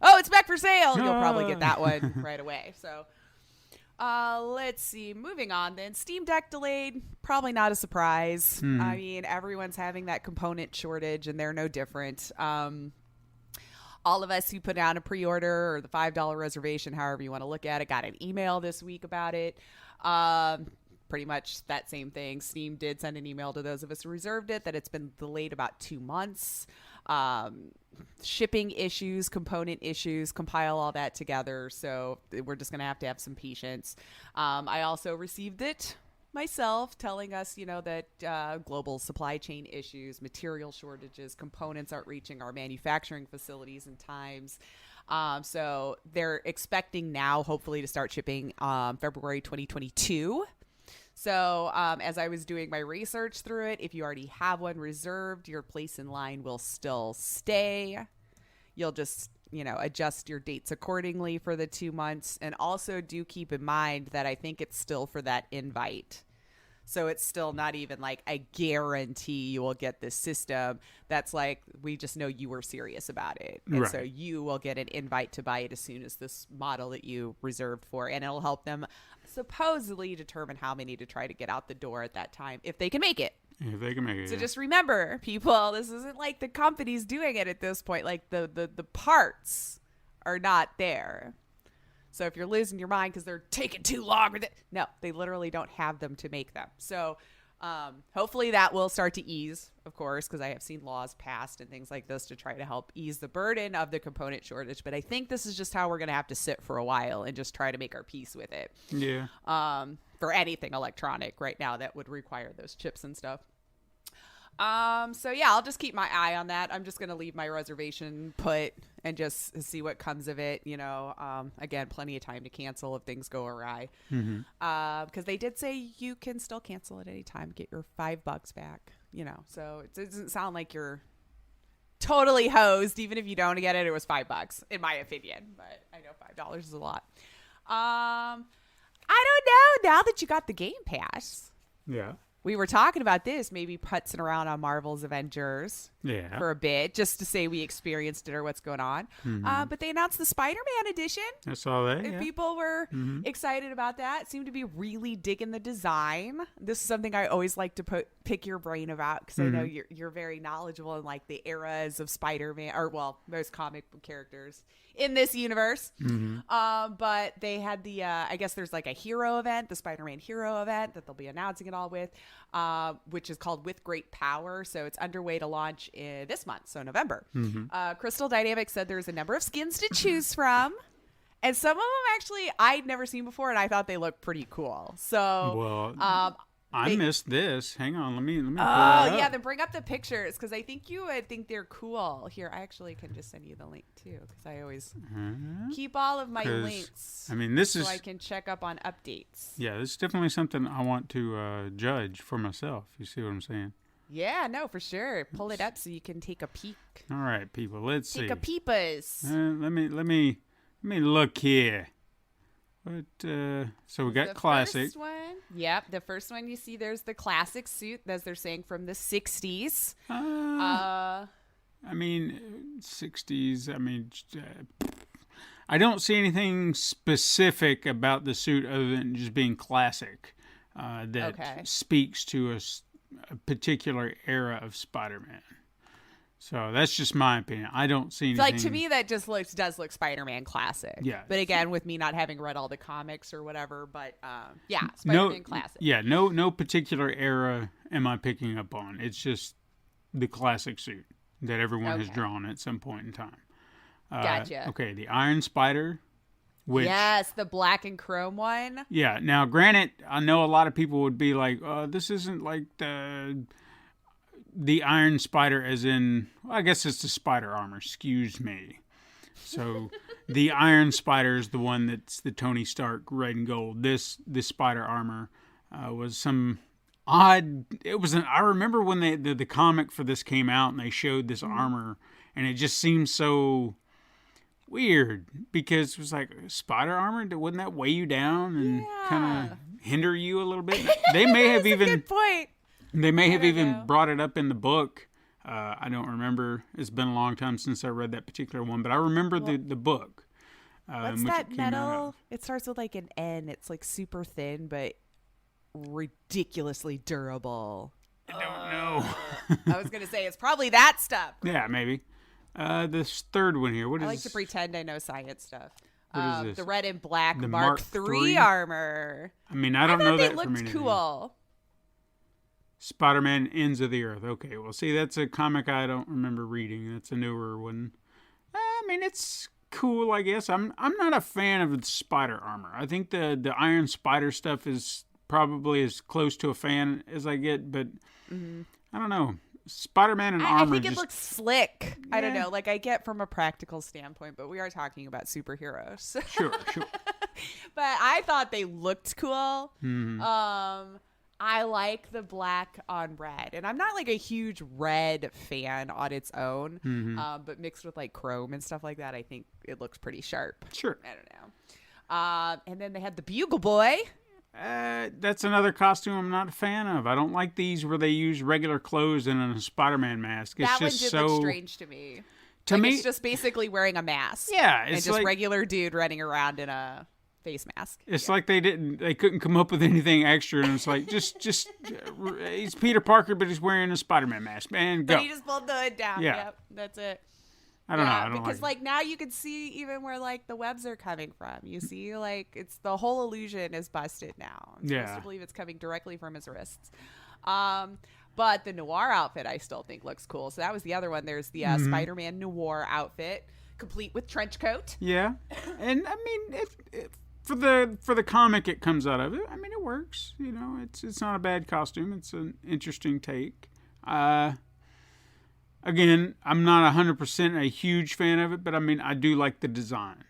it's back for sale, you'll probably get that one right away. So let's see. Moving on then. Steam Deck delayed. Probably not a surprise. I mean, everyone's having that component shortage, and they're no different. All of us who put down a pre-order or the $5 reservation, however you want to look at it, got an email this week about it. Pretty much that same thing. Steam did send an email to those of us who reserved it that it's been delayed about 2 months. Shipping issues, component issues, compile all that together. So we're just going to have some patience. I also received it myself telling us, that global supply chain issues, material shortages, components aren't reaching our manufacturing facilities in times. So they're expecting now, hopefully, to start shipping February 2022. So as I was doing my research through it, if you already have one reserved, your place in line will still stay. You'll just, adjust your dates accordingly for the 2 months. And also do keep in mind that I think it's still for that invite. So it's still not even like I guarantee you will get this system. That's like, we just know you were serious about it. And so you will get an invite to buy it as soon as this model that you reserved for. And it'll help them supposedly determine how many to try to get out the door at that time, if they can make it. If they can make it. So just remember, people, this isn't like the company's doing it at this point. Like the parts are not there. So if you're losing your mind because they're taking too long, no, they literally don't have them to make them. So hopefully that will start to ease, of course, because I have seen laws passed and things like this to try to help ease the burden of the component shortage. But I think this is just how we're going to have to sit for a while and just try to make our peace with it. Yeah. For anything electronic right now that would require those chips and stuff. So yeah, I'll just keep my eye on that. I'm just going to leave my reservation put and just see what comes of it. Again, plenty of time to cancel if things go awry. Because they did say you can still cancel at any time, get your $5 back, so it doesn't sound like you're totally hosed. Even if you don't get it, it was $5 in my opinion, but I know $5 is a lot. I don't know, now that you got the Game Pass. Yeah. We were talking about this, maybe putzing around on Marvel's Avengers, for a bit, just to say we experienced it or what's going on. But they announced the Spider-Man edition. I saw that. If people were excited about that, seemed to be really digging the design. This is something I always like to pick your brain about, because I know you're very knowledgeable in like the eras of Spider-Man, or well, most comic book characters in this universe. But they had the I guess there's like a hero event, the Spider-Man hero event that they'll be announcing it all with, which is called With Great Power. So it's underway to launch this month, so November. Crystal Dynamics said there's a number of skins to choose from, and some of them actually I'd never seen before, and I thought they looked pretty cool. So I missed this. Hang on, let me pull oh that yeah, up. then bring up the pictures, because I think you would think they're cool. Here, I actually can just send you the link too, because I always keep all of my links. I mean, this so is I can check up on updates. Yeah, this is definitely something I want to judge for myself. You see what I'm saying? Yeah, no, for sure. Pull it up so you can take a peek. All right, people, let's see. Take a peepers. Let me look here. What? So we got The classic. First one, yep, the first one you see, there's the classic suit, as they're saying, from the 60s. I mean, 60s. I mean, I don't see anything specific about the suit other than just being classic that speaks to a particular era of Spider-Man. So that's just my opinion. I don't see anything. Like, to me, that just does look Spider-Man classic. Yeah. But again, with me not having read all the comics or whatever, but yeah, Spider-Man classic. Yeah, no particular era am I picking up on. It's just the classic suit that everyone has drawn at some point in time. Gotcha. Okay, the Iron Spider. Which, yes, the black and chrome one. Yeah. Now, granted, I know a lot of people would be like, this isn't like the Iron Spider as in, well, I guess it's the spider armor. Excuse me. So the Iron Spider is the one that's the Tony Stark red and gold. This spider armor was some odd. It was I remember when the comic for this came out and they showed this armor, and it just seemed so weird because it was like spider armor. Wouldn't that weigh you down and kind of hinder you a little bit? They may have even. Good point. They may have even brought it up in the book. I don't remember. It's been a long time since I read that particular one, but I remember the book. What's that metal? It starts with like an N. It's like super thin, but ridiculously durable. I don't know. I was going to say it's probably that stuff. Yeah, maybe. This third one here. What is? I like to pretend I know science stuff. What is this? The red and black The Mark Mark III armor. I mean, I don't know that looked from anything. cool. Spider-Man Ends of the Earth. Okay, well, see, that's a comic I don't remember reading. That's a newer one. I mean, it's cool, I guess. I'm not a fan of the spider armor. I think the Iron Spider stuff is probably as close to a fan as I get, but I don't know. Spider-Man and armor. I think it looks slick. Yeah. I don't know. Like, I get from a practical standpoint, but we are talking about superheroes. Sure. But I thought they looked cool. I like the black on red, and I'm not like a huge red fan on its own, but mixed with like chrome and stuff like that, I think it looks pretty sharp. Sure. I don't know. And then they had the Bugle Boy. That's another costume I'm not a fan of. I don't like these where they use regular clothes and a Spider-Man mask. It's that just one did look strange to me. To me, it's just basically wearing a mask. Yeah, it's just like regular dude running around in a face mask. It's like they couldn't come up with anything extra, and it's like just he's Peter Parker, but he's wearing a Spider-Man mask. Man, go. But he just pulled the hood down. Yeah. Yep, that's it. I don't know. I don't because like now you can see even where like the webs are coming from. You see, like it's the whole illusion is busted now. I'm supposed to believe it's coming directly from his wrists. But the Noir outfit I still think looks cool. So that was the other one. There's the Spider-Man Noir outfit, complete with trench coat. Yeah, and I mean, if for the comic it comes out of it, I mean, it works. You know, it's not a bad costume. It's an interesting take. Again, I'm not 100% a huge fan of it, but I mean, I do like the design.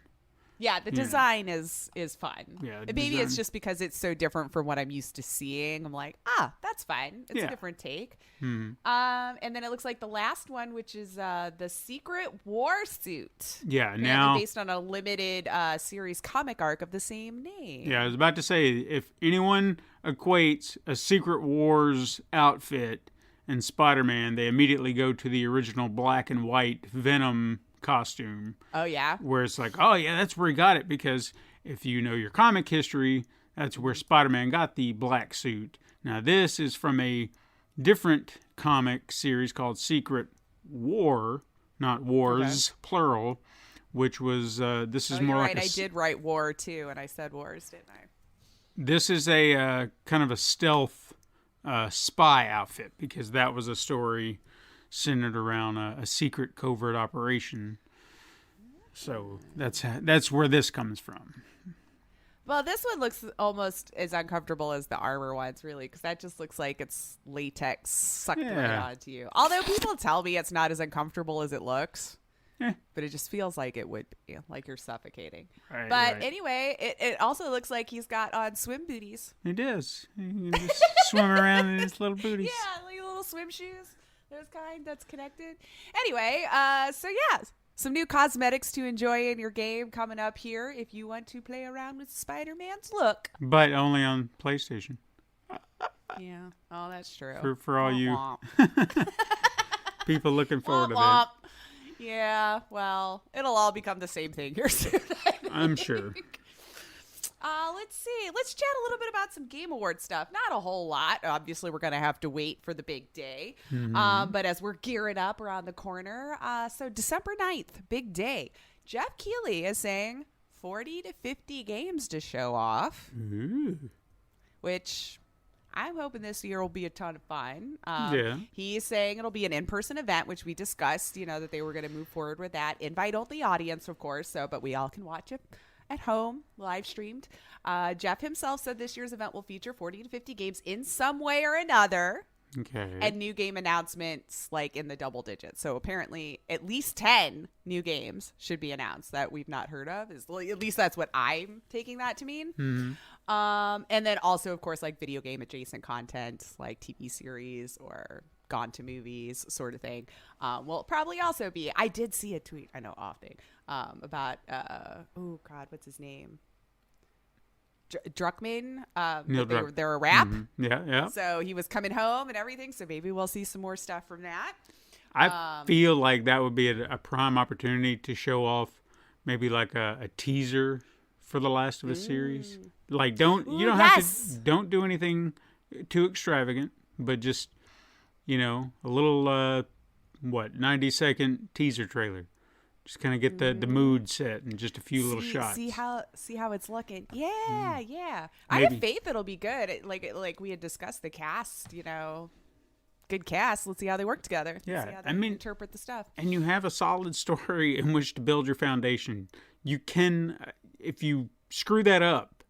Yeah, the design is fun. Yeah, maybe it's just because it's so different from what I'm used to seeing. I'm like, that's fine. It's a different take. And then it looks like the last one, which is the Secret War suit. Yeah, now based on a limited series comic arc of the same name. Yeah, I was about to say, if anyone equates a Secret Wars outfit and Spider-Man, they immediately go to the original black and white Venom costume. Oh, yeah? Where it's like, oh, yeah, that's where he got it. Because if you know your comic history, that's where Spider-Man got the black suit. Now, this is from a different comic series called Secret War, not Wars, plural, which was, this is more like I did write War, too, and I said Wars, didn't I? This is a kind of a stealth spy outfit, because that was a story centered around a secret covert operation. So that's where this comes from. Well, this one looks almost as uncomfortable as the armor ones, really, because that just looks like it's latex sucked right onto you. Although people tell me it's not as uncomfortable as it looks. But it just feels like it would be, like you're suffocating. Right. Anyway, it also looks like he's got on swim booties. He does. He can just swim around in his little booties. Yeah, like little swim shoes. Those kind that's connected. Anyway, so yeah, some new cosmetics to enjoy in your game coming up here if you want to play around with Spider-Man's look. But only on PlayStation. Yeah. Oh, that's true. For all you people looking forward to that. Yeah, well, it'll all become the same thing here soon. I'm sure. Let's see. Let's chat a little bit about some Game Award stuff. Not a whole lot. Obviously, we're going to have to wait for the big day. But as we're gearing up around the corner, so December 9th, big day. Jeff Keighley is saying 40 to 50 games to show off, which I'm hoping this year will be a ton of fun. He's saying it'll be an in-person event, which we discussed, that they were going to move forward with that. Invite-only audience, of course, but we all can watch it at home, live streamed. Jeff himself said this year's event will feature 40 to 50 games in some way or another. Okay. And new game announcements like in the double digits. So apparently at least 10 new games should be announced that we've not heard of. At least that's what I'm taking that to mean. And then also, of course, like video game adjacent content like TV series or Gone to Movies sort of thing. Will probably also be, I did see a tweet, I know off thing, about, oh God, what's his name? Druckmann, they're a rap. Yeah. So he was coming home and everything. So maybe we'll see some more stuff from that. I feel like that would be a prime opportunity to show off maybe like a teaser for the Last of Us series. Like don't do anything too extravagant, but just, a little 90-second teaser trailer. Just kind of get the mood set and just a few little shots. See how it's looking. Yeah. I have faith it'll be good. Like we had discussed the cast, good cast. Let's see how they work together. Yeah. See how they interpret the stuff. And you have a solid story in which to build your foundation. You can, if you screw that up,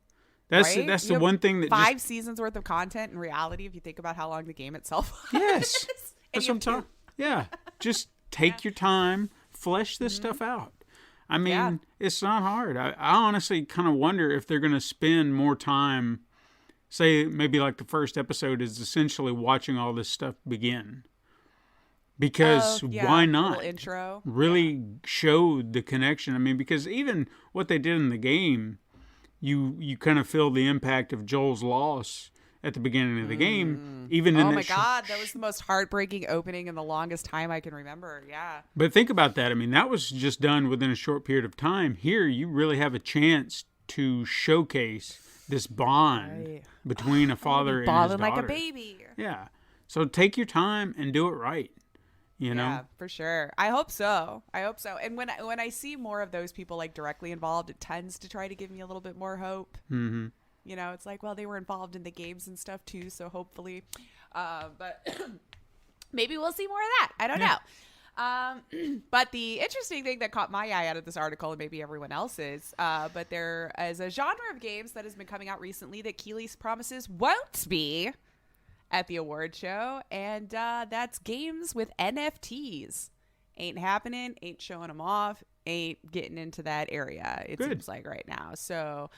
that's the one thing that 5 seasons worth of content in reality, if you think about how long the game itself was. Yes. That's what I'm talking. Yeah. Just take your time. Flesh this stuff out. I mean, it's not hard. I honestly kind of wonder if they're going to spend more time, say maybe like the first episode is essentially watching all this stuff begin. Because why not? Intro. Really show the connection. I mean, because even what they did in the game, you kind of feel the impact of Joel's loss at the beginning of the game, even in that God, that was the most heartbreaking opening in the longest time I can remember. Yeah. But think about that. I mean, that was just done within a short period of time. Here, you really have a chance to showcase this bond between a father and his daughter. Bawling like a baby. Yeah. So take your time and do it right. Yeah, for sure. I hope so. And when I see more of those people like directly involved, it tends to try to give me a little bit more hope. Mm-hmm. It's like, well, they were involved in the games and stuff too, so hopefully, but maybe we'll see more of that. I don't know. But the interesting thing that caught my eye out of this article, and maybe everyone else's, but there is a genre of games that has been coming out recently that Keighley promises won't be at the award show, and that's games with NFTs. Ain't happening, ain't showing them off, ain't getting into that area, it seems like right now. So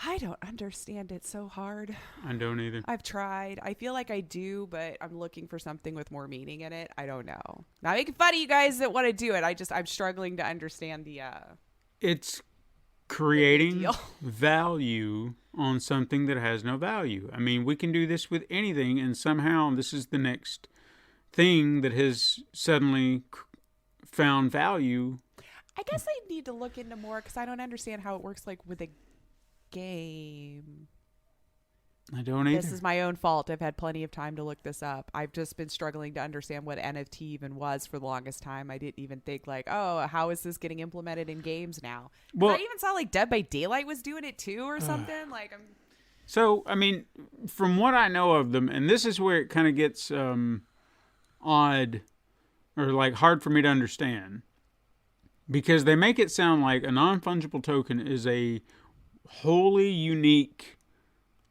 I don't understand it so hard. I don't either. I've tried. I feel like I do, but I'm looking for something with more meaning in it. I don't know. Not making fun of you guys that want to do it. I'm struggling to understand the it's creating value on something that has no value. I mean, we can do this with anything, and somehow this is the next thing that has suddenly found value. I guess I need to look into more because I don't understand how it works like with a game. I don't either. This is my own fault. I've had plenty of time to look this up. I've just been struggling to understand what NFT even was for the longest time. I didn't even think like, oh, how is this getting implemented in games now? Well, I even saw like Dead by Daylight was doing it too or something. So, I mean, from what I know of them, and this is where it kind of gets odd or like hard for me to understand, because they make it sound like a non-fungible token is a wholly unique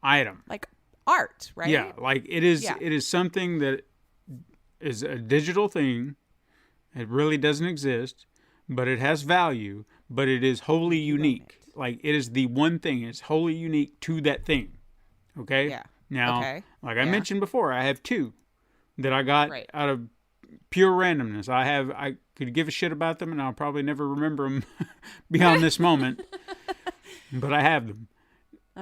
item, like art, right? Yeah, like it is. Yeah. It is something that is a digital thing. It really doesn't exist, but it has value. But it is wholly unique. Like it is the one thing. It's wholly unique to that thing. Okay. Yeah. Now, like I mentioned before, I have two that I got out of pure randomness. I could give a shit about them, and I'll probably never remember them beyond this moment. But I have them.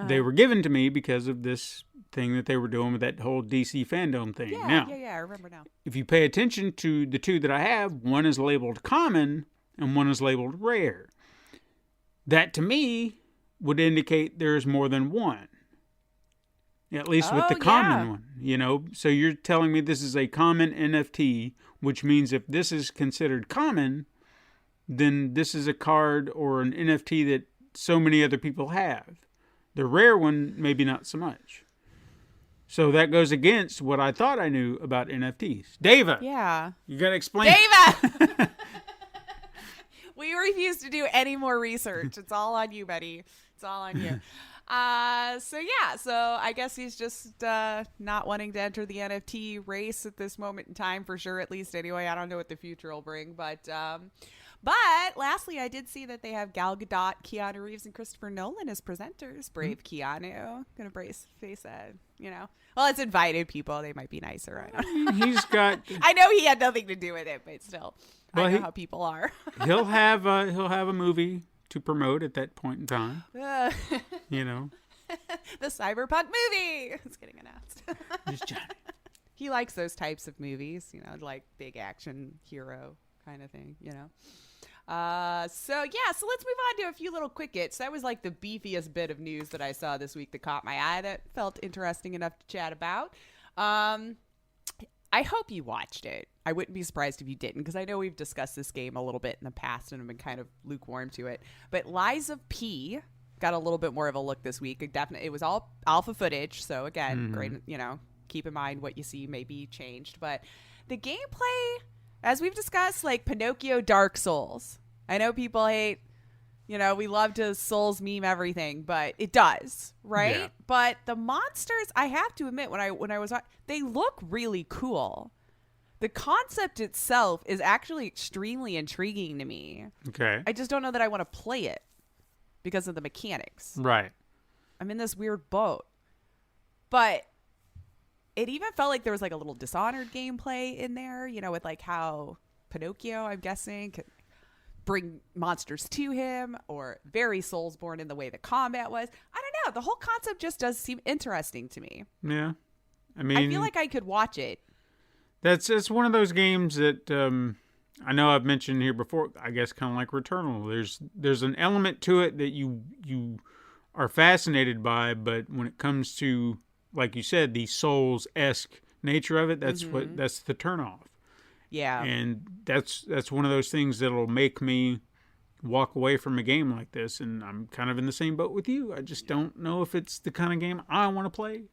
They were given to me because of this thing that they were doing with that whole DC fandom thing. Yeah, I remember now. If you pay attention to the two that I have, one is labeled common and one is labeled rare. That to me would indicate there's more than one. At least with the common one, you know. So you're telling me this is a common NFT, which means if this is considered common, then this is a card or an NFT that so many other people have. The rare one, maybe not so much. So that goes against what I thought I knew about NFTs. Dava. Yeah. You got to explain. Dava! We refuse to do any more research. It's all on you, buddy. It's all on you. So I guess he's just not wanting to enter the NFT race at this moment in time, for sure, at least anyway. I don't know what the future will bring, but lastly, I did see that they have Gal Gadot, Keanu Reeves, and Christopher Nolan as presenters. Brave Keanu. Gonna face that, you know. Well, it's invited people. They might be nicer. I don't know. He's got... I know he had nothing to do with it, but still. Well, I know how people are. he'll have a movie to promote at that point in time. You know. The Cyberpunk movie. It's getting announced. Just Johnny. He likes those types of movies, you know, like big action hero kind of thing, you know. So let's move on to a few little quick hits. That was like the beefiest bit of news that I saw this week that caught my eye that felt interesting enough to chat about. I hope you watched it. I wouldn't be surprised if you didn't, because I know we've discussed this game a little bit in the past and have been kind of lukewarm to it. But Lies of P got a little bit more of a look this week. It was all alpha footage, so again, great, you know, keep in mind what you see may be changed. But the gameplay, as we've discussed, like Pinocchio Dark Souls. I know people hate, you know, we love to Souls meme everything, but it does, right? Yeah. But the monsters, I have to admit, when I was on, they look really cool. The concept itself is actually extremely intriguing to me. Okay. I just don't know that I want to play it because of the mechanics. Right. I'm in this weird boat. But it even felt like there was like a little Dishonored gameplay in there, you know, with like how Pinocchio, I'm guessing, could bring monsters to him, or very Soulsborne in the way the combat was. I don't know. The whole concept just does seem interesting to me. Yeah. I mean, I feel like I could watch it. It's one of those games that I know I've mentioned here before. I guess kind of like Returnal. There's an element to it that you are fascinated by, but when it comes to, like you said, the Souls-esque nature of it, that's the turnoff. Yeah. And that's one of those things that'll make me walk away from a game like this, and I'm kind of in the same boat with you. I just don't know if it's the kind of game I want to play.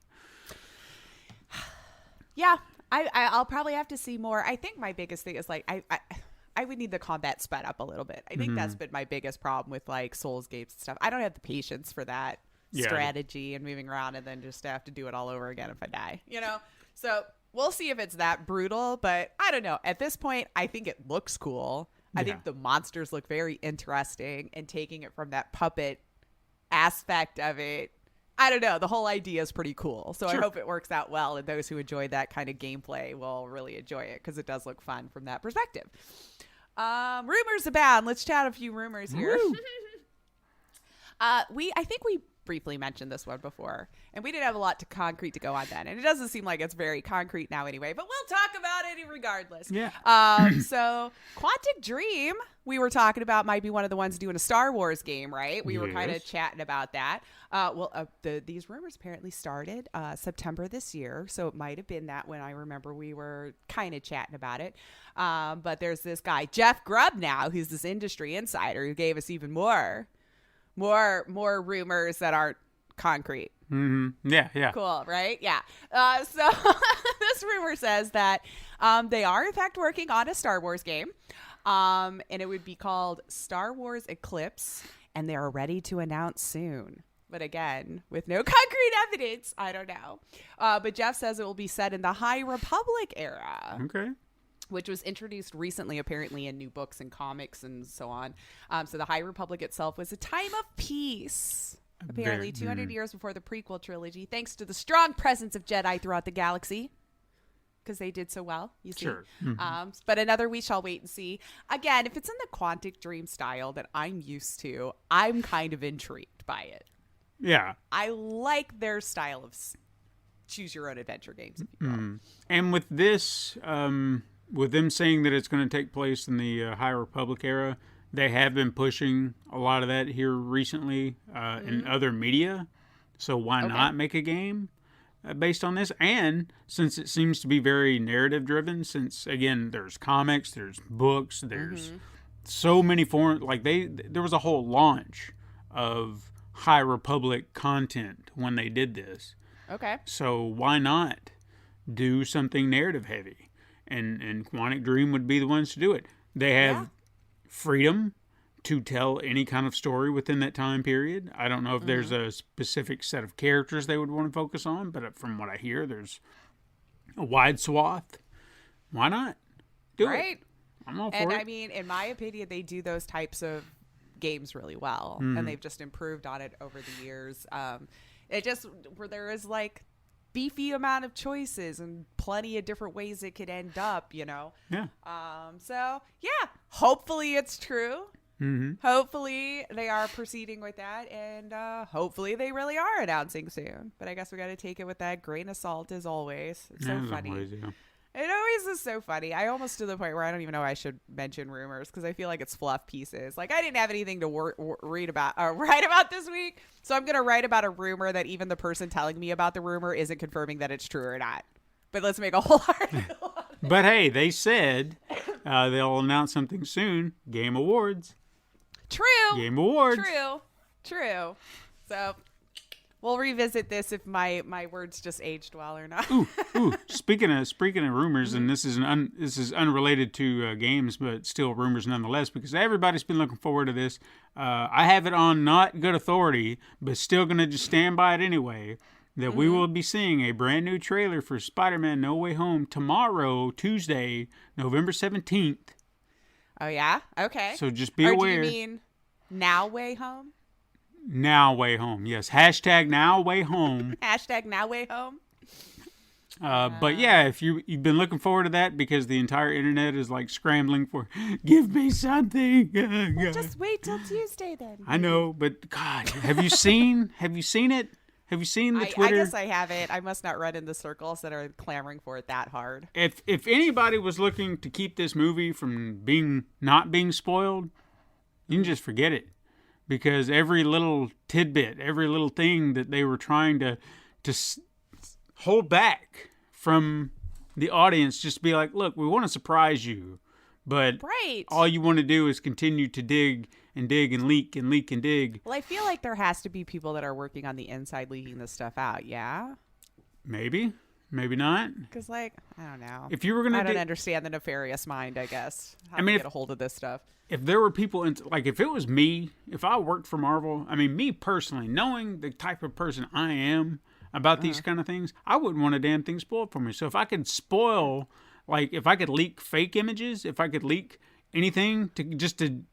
Yeah. I'll probably have to see more. I think my biggest thing is like I would need the combat sped up a little bit. I think that's been my biggest problem with like Souls games and stuff. I don't have the patience for that strategy and moving around and then just have to do it all over again if I die, you know? So we'll see if it's that brutal, but I don't know. At this point, I think it looks cool. I think the monsters look very interesting, and taking it from that puppet aspect of it, I don't know. The whole idea is pretty cool. So sure. I hope it works out well, and those who enjoy that kind of gameplay will really enjoy it, because it does look fun from that perspective. Rumors abound. Let's chat a few rumors here. I think we briefly mentioned this one before, and we didn't have a lot to concrete to go on then, and it doesn't seem like it's very concrete now anyway, but we'll talk about it regardless. Yeah. So Quantic Dream, we were talking about, might be one of the ones doing a Star Wars game, right? We were kind of chatting about that. These rumors apparently started September this year, so it might have been that when I remember we were kind of chatting about it. But there's this guy, Jeff Grubb now, who's this industry insider who gave us even more rumors that aren't concrete. Mm-hmm. Yeah. Cool, right? Yeah. So this rumor says that they are in fact working on a Star Wars game, and it would be called Star Wars Eclipse, and they are ready to announce soon. But again, with no concrete evidence, I don't know. But Jeff says it will be set in the High Republic era. Okay. Which was introduced recently, apparently, in new books and comics and so on. So the High Republic itself was a time of peace, apparently 200 years before the prequel trilogy, thanks to the strong presence of Jedi throughout the galaxy, because they did so well, you see. Sure. Mm-hmm. But another we shall wait and see. Again, if it's in the Quantic Dream style that I'm used to, I'm kind of intrigued by it. Yeah. I like their style of choose your own adventure games, if you will. Mm-hmm. And with this... with them saying that it's going to take place in the High Republic era, they have been pushing a lot of that here recently in other media. So why not make a game based on this? And since it seems to be very narrative driven, since again there's comics, there's books, there's so many forms. Like there was a whole launch of High Republic content when they did this. Okay. So why not do something narrative heavy? And Quantic Dream would be the ones to do it. They have freedom to tell any kind of story within that time period. I don't know if there's a specific set of characters they would want to focus on, but from what I hear, there's a wide swath. Why not? Do it. I'm all for it. And I mean, in my opinion, they do those types of games really well, and they've just improved on it over the years. It just where there is like beefy amount of choices and plenty of different ways it could end up, you know. Yeah. So yeah, hopefully it's true. Mm-hmm. Hopefully they are proceeding with that, and hopefully they really are announcing soon. But I guess we got to take it with that grain of salt as always. It's so funny. Always, yeah. It always is so funny. I almost to the point where I don't even know I should mention rumors because I feel like it's fluff pieces. Like I didn't have anything to write about this week, so I'm gonna write about a rumor that even the person telling me about the rumor isn't confirming that it's true or not. But let's make a whole article on it. But hey, they said they'll announce something soon. Game Awards. True. Game Awards. True. So we'll revisit this if my words just aged well or not. Ooh. Speaking of rumors, and this is unrelated to games, but still rumors nonetheless, because everybody's been looking forward to this. I have it on not good authority, but still gonna just stand by it anyway. That we will be seeing a brand new trailer for Spider-Man: No Way Home tomorrow, Tuesday, November 17th. Oh yeah. Okay. So just be aware. Do you mean Now Way Home? Now Way Home, yes. Hashtag Now Way Home. Hashtag Now Way Home. But yeah, if you've been looking forward to that because the entire internet is like scrambling for, give me something. Well, just wait till Tuesday then. I know, but God, have you seen it? Have you seen the Twitter? I guess I haven't. I must not run in the circles that are clamoring for it that hard. If anybody was looking to keep this movie from not being spoiled, you can just forget it. Because every little tidbit, every little thing that they were trying to hold back from the audience, just be like, look, we want to surprise you. But all you want to do is continue to dig and leak and leak and dig. Well, I feel like there has to be people that are working on the inside leaking this stuff out, yeah? Maybe not. Because, like, I don't know. If you were gonna, I don't understand the nefarious mind, I guess. How to get a hold of this stuff. If there were people, if it was me, if I worked for Marvel, I mean, me personally, knowing the type of person I am about these kind of things, I wouldn't want a damn thing spoiled for me. So if I could spoil, like, if I could leak fake images, if I could leak anything to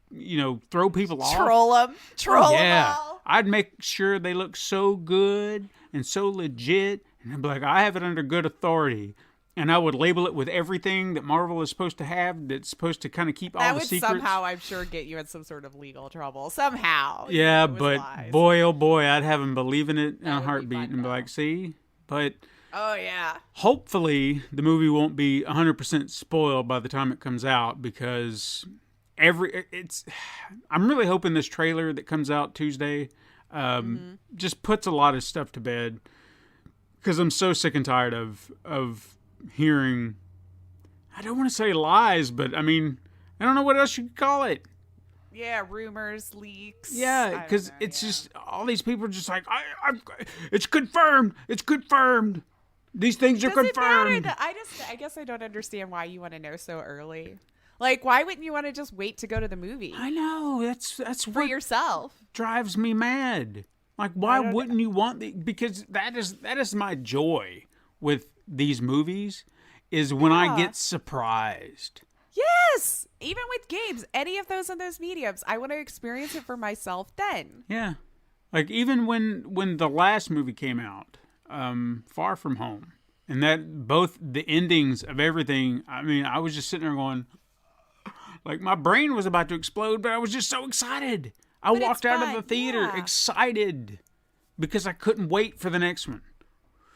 throw people off. Troll them all. I'd make sure they look so good and so legit. And I'd be like, I have it under good authority. and I would label it with everything that Marvel is supposed to have. That's supposed to kind of keep all the secrets. That would somehow, I'm sure, get you in some sort of legal trouble. Somehow. Yeah, It was but lies. boy, oh boy, I'd have him believing it in a would be heartbeat fun, and be though. like, see? But Oh, yeah. hopefully the movie won't be 100% spoiled by the time it comes out, because I'm really hoping this trailer that comes out Tuesday just puts a lot of stuff to bed, because I'm so sick and tired of hearing, I don't want to say lies, but I mean, I don't know what else you could call it. Yeah, rumors, leaks. Yeah, because it's just, all these people are just like, it's confirmed. It's confirmed. These things are Does it matter confirmed. that I guess I don't understand why you want to know so early. Like, why wouldn't you want to just wait to go to the movie I know. That's for what yourself? drives me mad. Like, why wouldn't you want the? Because that is my joy with these movies, is when I get surprised. Yes, even with games, any of those in those mediums, I want to experience it for myself. Then, Yeah, like even when the last movie came out, Far From Home, and that both the endings of everything. I mean, I was just sitting there going, like my brain was about to explode, but I was just so excited. I But walked it's out of fun, the theater yeah. excited because I couldn't wait for the next one.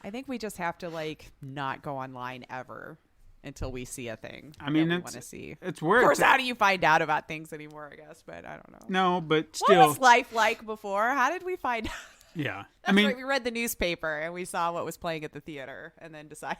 I think we just have to like not go online ever until we see a thing. I mean, that we it's- want to see. It's where Of course, it's how do you find out about things anymore? I guess, but I don't know. no, but What still, was life like before? How did we find out? yeah. That's I mean, right. We read the newspaper and we saw what was playing at the theater, and then decided.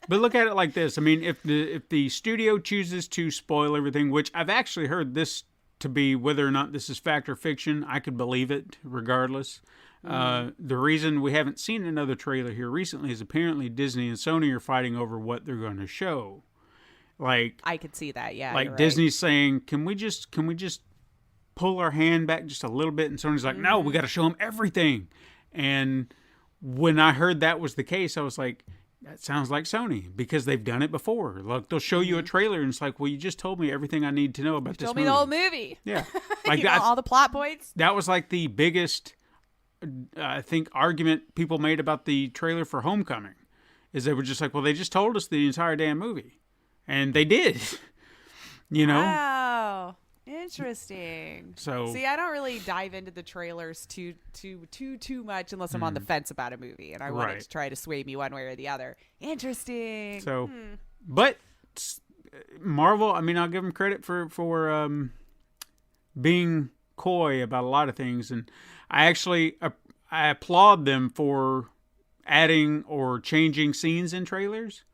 but look at it like this. I mean, if the studio chooses to spoil everything, which I've actually heard this to be, whether or not this is fact or fiction, I could believe it regardless. The reason we haven't seen another trailer here recently is apparently Disney and Sony are fighting over what they're going to show. Like, I could see that. Yeah. like you're right. Disney's saying, can we just pull our hand back just a little bit? And Sony's like, no, we got to show them everything. And when I heard that was the case, I was like, that sounds like Sony, because they've done it before. Look, they'll show you a trailer and it's like, well, you just told me everything I need to know about this Told movie. me the whole movie. Yeah. Like You know, all the plot points. that was like the biggest, I think, argument people made about the trailer for Homecoming, is they were just like, well, they just told us the entire damn movie. And they did, you know? Wow. Interesting. So- see, I don't really dive into the trailers too much unless I'm on the fence about a movie and I want it Right. to try to sway me one way or the other. Interesting. So, but Marvel, I mean, I'll give them credit for being coy about a lot of things, and I actually I applaud them for adding or changing scenes in trailers,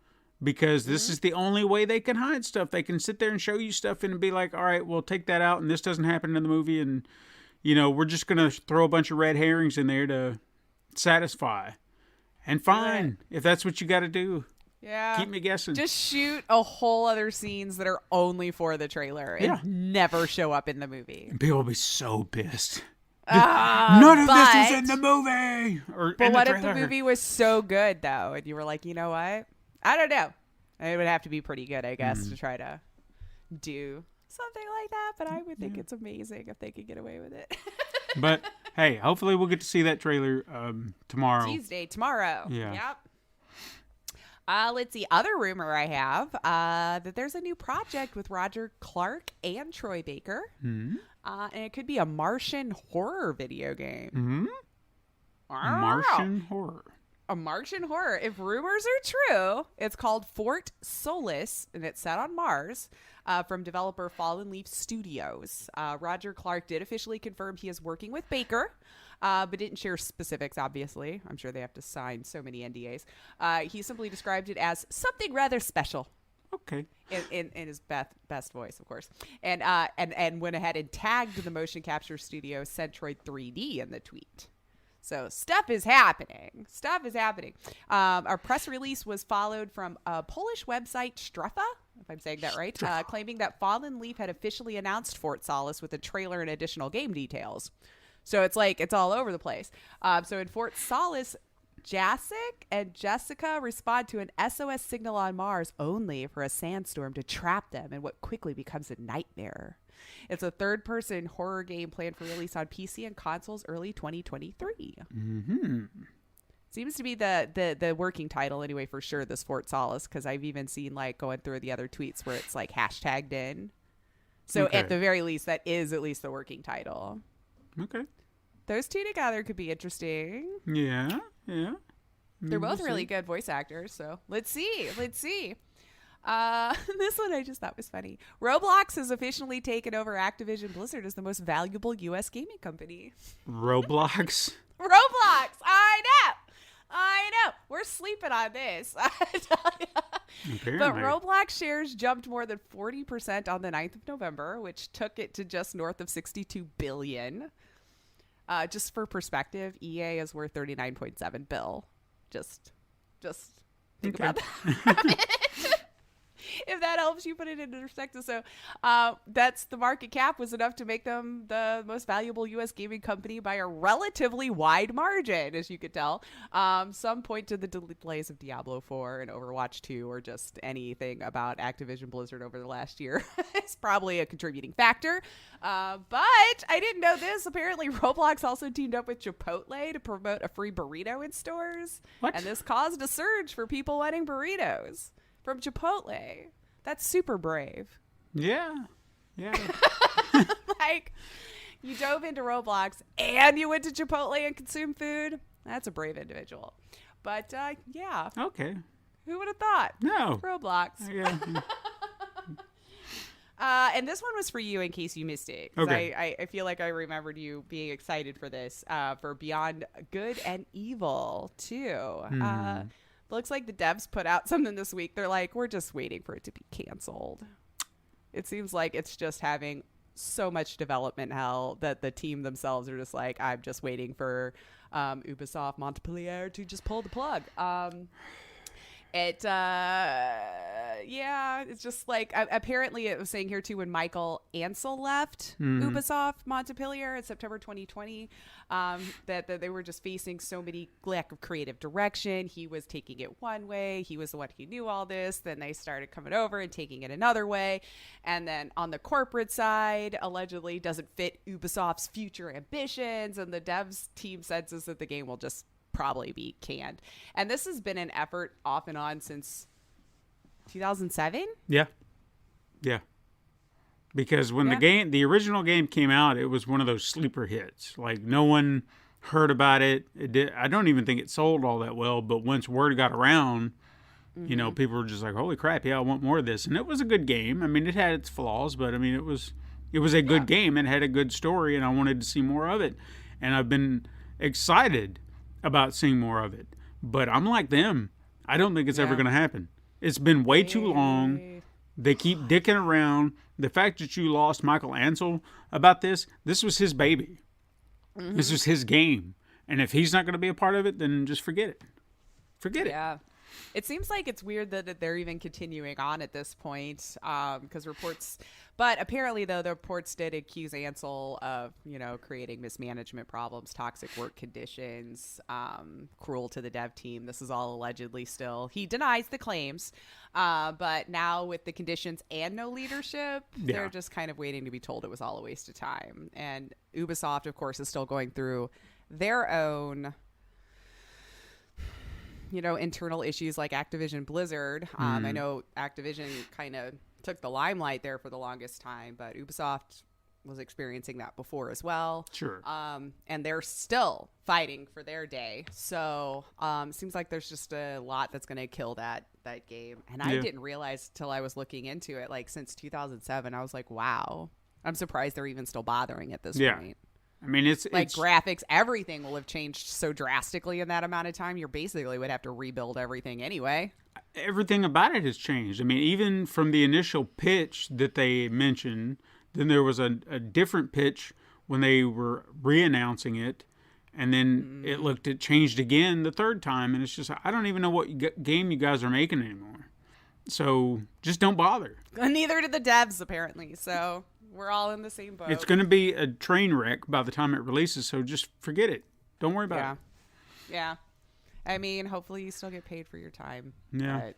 because this is the only way they can hide stuff. They can sit there and show you stuff and be like, all right, we'll take that out, and this doesn't happen in the movie, and you know, we're just gonna throw a bunch of red herrings in there to satisfy. And fine, if that's what you got to do. Yeah. Keep me guessing. Just shoot a whole other scenes that are only for the trailer and Yeah. never show up in the movie. People will be so pissed. None of this is in the movie. Or But in what the if the trailer. movie was so good though, and you were like, you know what? I don't know. It would have to be pretty good, I guess, to try to do something like that. But I would think it's amazing if they could get away with it. But hey, hopefully we'll get to see that trailer tomorrow. Tuesday, tomorrow. Yeah. Yep. Let's see. Other rumor I have that there's a new project with Roger Clark and Troy Baker. And it could be a Martian horror video game. Martian horror. A Martian horror. If rumors are true, it's called Fort Solis, and it's set on Mars, from developer Fallen Leaf Studios. Roger Clark did officially confirm he is working with Baker, but didn't share specifics, obviously. I'm sure they have to sign so many NDAs. He simply described it as something rather special. Okay. In his best voice, of course, and went ahead and tagged the motion capture studio Centroid 3D in the tweet. So stuff is happening. Our press release was followed from a Polish website, Strefa, if I'm saying that right, claiming that Fallen Leaf had officially announced Fort Solis with a trailer and additional game details. So it's like it's all over the place. So in Fort Solis, Jacek and Jessica respond to an SOS signal on Mars only for a sandstorm to trap them in what quickly becomes a nightmare. It's a third-person horror game planned for release on PC and consoles early 2023. Seems to be the working title anyway, for sure, this Fort Solace, because I've even seen like going through the other tweets where it's like hashtagged in. So Okay. at the very least, that is at least the working title. Okay. Those two together could be interesting. Yeah. They're both We'll really see. good voice actors, so let's see. This one I just thought was funny. Roblox has officially taken over Activision Blizzard as the most valuable U.S. gaming company. Roblox. Roblox! I know. We're sleeping on this. Apparently. But Roblox shares jumped more than 40% on the 9th of November, which took it to just north of $62 billion. Just for perspective, EA is worth $39.7 billion. Just think about that. If that helps you put it into perspective. So that's the market cap was enough to make them the most valuable U.S. gaming company by a relatively wide margin, as you could tell. Some point to the delays of Diablo 4 and Overwatch 2 or just anything about Activision Blizzard over the last year. It's probably a contributing factor. But I didn't know this. Apparently, Roblox also teamed up with Chipotle to promote a free burrito in stores. What? And this caused a surge for people wanting burritos from Chipotle. That's super brave. Yeah. Like, you dove into Roblox and you went to Chipotle and consumed food. That's a brave individual. But yeah, Okay. who would have thought? No. Roblox. Yeah. And this one was for you in case you missed it. 'Cause Okay. I feel like I remembered you being excited for this, for Beyond Good and Evil 2. Looks like the devs put out something this week. They're like, we're just waiting for it to be canceled. It seems like it's just having so much development hell that the team themselves are just like, I'm just waiting for Ubisoft Montpellier to just pull the plug. It's just like, apparently it was saying here too, when Michael Ansel left Ubisoft Montpellier in September 2020, that they were just facing so many lack of creative direction. He was taking it one way. He was the one who knew all this. Then they started coming over and taking it another way. And then on the corporate side, allegedly doesn't fit Ubisoft's future ambitions. And the devs team senses that the game will just probably be canned. And this has been an effort off and on since 2007. Yeah. Because when the original game came out, it was one of those sleeper hits. Like, no one heard about it. I don't even think it sold all that well. But once word got around, you know, people were just like, "Holy crap! Yeah, I want more of this." And it was a good game. I mean, it had its flaws, but I mean, it was a good game. It had a good story, and I wanted to see more of it. And I've been excited about seeing more of it. But I'm like them. I don't think it's ever going to happen. It's been way too long. They keep dicking around. The fact that you lost Michael Ansel about this was his baby. This was his game. And if he's not going to be a part of it, then just forget it. Forget it. Yeah. It seems like it's weird that they're even continuing on at this point, because reports. But apparently, though, the reports did accuse Ansel of, creating mismanagement problems, toxic work conditions, cruel to the dev team. This is all allegedly still. He denies the claims, but now with the conditions and no leadership, they're just kind of waiting to be told it was all a waste of time. And Ubisoft, of course, is still going through their own internal issues like Activision Blizzard. I know Activision kind of took the limelight there for the longest time, but Ubisoft was experiencing that before as well. Sure. And they're still fighting for their day. So it seems like there's just a lot that's going to kill that game. And I didn't realize till I was looking into it, like since 2007, I was like, wow, I'm surprised they're even still bothering at this point. I mean, it's graphics, everything will have changed so drastically in that amount of time. You basically would have to rebuild everything anyway. Everything about it has changed. I mean, even from the initial pitch that they mentioned, then there was a different pitch when they were re-announcing it, and then it changed again the third time, and it's just, I don't even know what game you guys are making anymore. So just don't bother. Neither did the devs, apparently. So we're all in the same boat. It's going to be a train wreck by the time it releases, so just forget it. Don't worry about it. Yeah. I mean, hopefully you still get paid for your time. Yeah. But,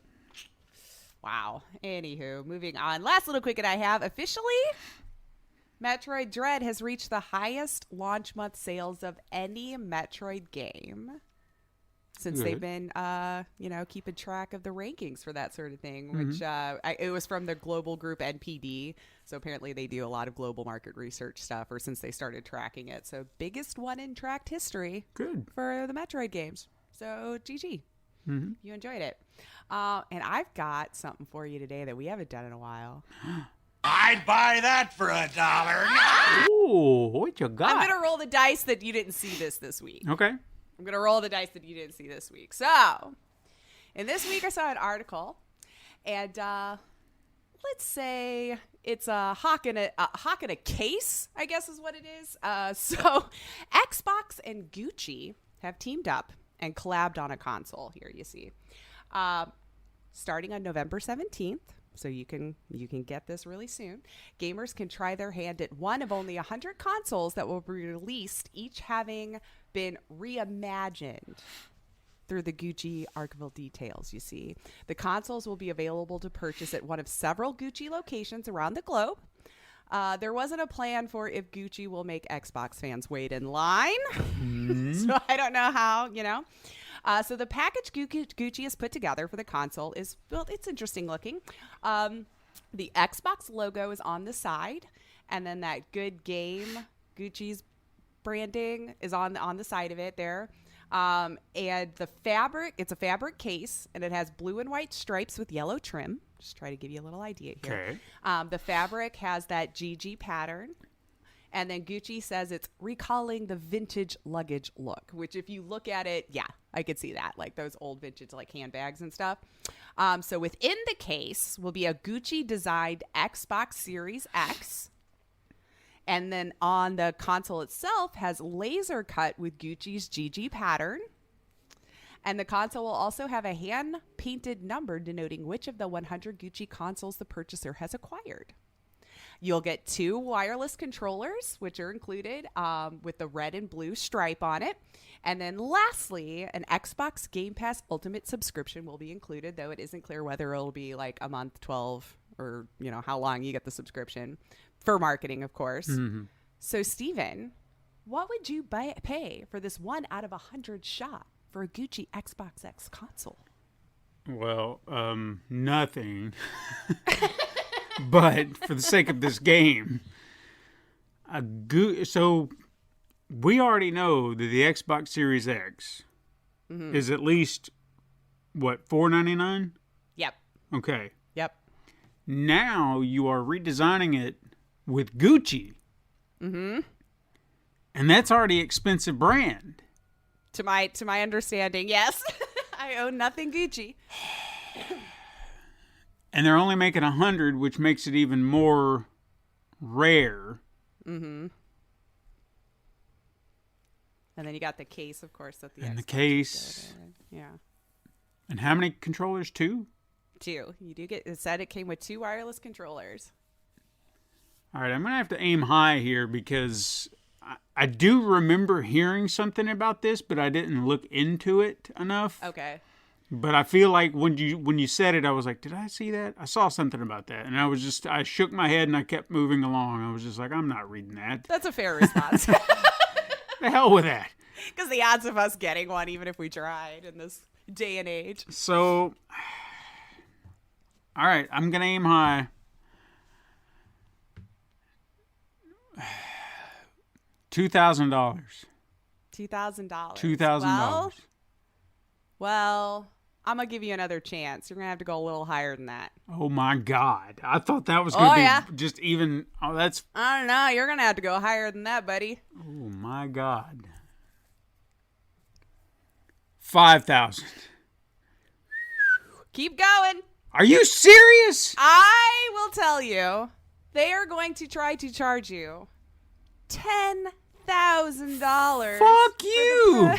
wow. Anywho, moving on. Last little quickie I have. Officially, Metroid Dread has reached the highest launch month sales of any Metroid game since they've been, keeping track of the rankings for that sort of thing, which it was from the global group NPD. So apparently they do a lot of global market research stuff, or since they started tracking it. So biggest one in tracked history. Good. For the Metroid games. So GG. Mm-hmm. You enjoyed it. And I've got something for you today that we haven't done in a while. I'd buy that for $1. Ooh, what you got? I'm going to roll the dice that you didn't see this week. Okay. I'm going to roll the dice that you didn't see this week. So, in this week I saw an article, and let's say it's a hawk in a case, I guess is what it is. So, Xbox and Gucci have teamed up and collabed on a console. Here you see. Starting on November 17th. So you can get this really soon. Gamers can try their hand at one of only 100 consoles that will be released, each having been reimagined through the Gucci archival details, you see. The consoles will be available to purchase at one of several Gucci locations around the globe. There wasn't a plan for if Gucci will make Xbox fans wait in line. So I don't know how, So the package Gucci has put together for the console is, well, it's interesting looking. The Xbox logo is on the side, and then that good game Gucci's branding is on the side of it there. And the fabric, it's a fabric case, and it has blue and white stripes with yellow trim. Just try to give you a little idea here. Okay. The fabric has that GG pattern. And then Gucci says it's recalling the vintage luggage look, which if you look at it, yeah, I could see that. Like those old vintage like handbags and stuff. So within the case will be a Gucci designed Xbox Series X. And then on the console itself has laser cut with Gucci's GG pattern. And the console will also have a hand-painted number denoting which of the 100 Gucci consoles the purchaser has acquired. You'll get 2 wireless controllers, which are included with the red and blue stripe on it. And then lastly, an Xbox Game Pass Ultimate subscription will be included, though it isn't clear whether it'll be like a month, 12, or how long you get the subscription for marketing, of course. Mm-hmm. So, Steven, what would you pay for this 1 out of 100 shot for a Gucci Xbox X console? Well, nothing. But for the sake of this game, so we already know that the Xbox Series X is at least, what, $499? Yep. Okay. Yep. Now you are redesigning it with Gucci. Mm-hmm. And that's already expensive brand. To my understanding, yes. I own nothing Gucci. And they're only making 100, which makes it even more rare. Mm-hmm. And then you got the case, of course, that the and Xbox the case. Yeah. And how many controllers? 2? 2. You do get. It said it came with 2 wireless controllers. All right, I'm gonna have to aim high here because I do remember hearing something about this, but I didn't look into it enough. Okay. But I feel like when you said it, I was like, did I see that? I saw something about that. And I shook my head and I kept moving along. I was just like, I'm not reading that. That's a fair response. The hell with that. Because the odds of us getting one, even if we tried in this day and age. So, all right, I'm going to aim high. $2,000. $2,000. $2,000. Well, I'm going to give you another chance. You're going to have to go a little higher than that. Oh, my God. I thought that was going to be just even. Oh, that's. I don't know. You're going to have to go higher than that, buddy. Oh, my God. 5,000. Keep going. Are you serious? I will tell you, they are going to try to charge you $10,000. Fuck you.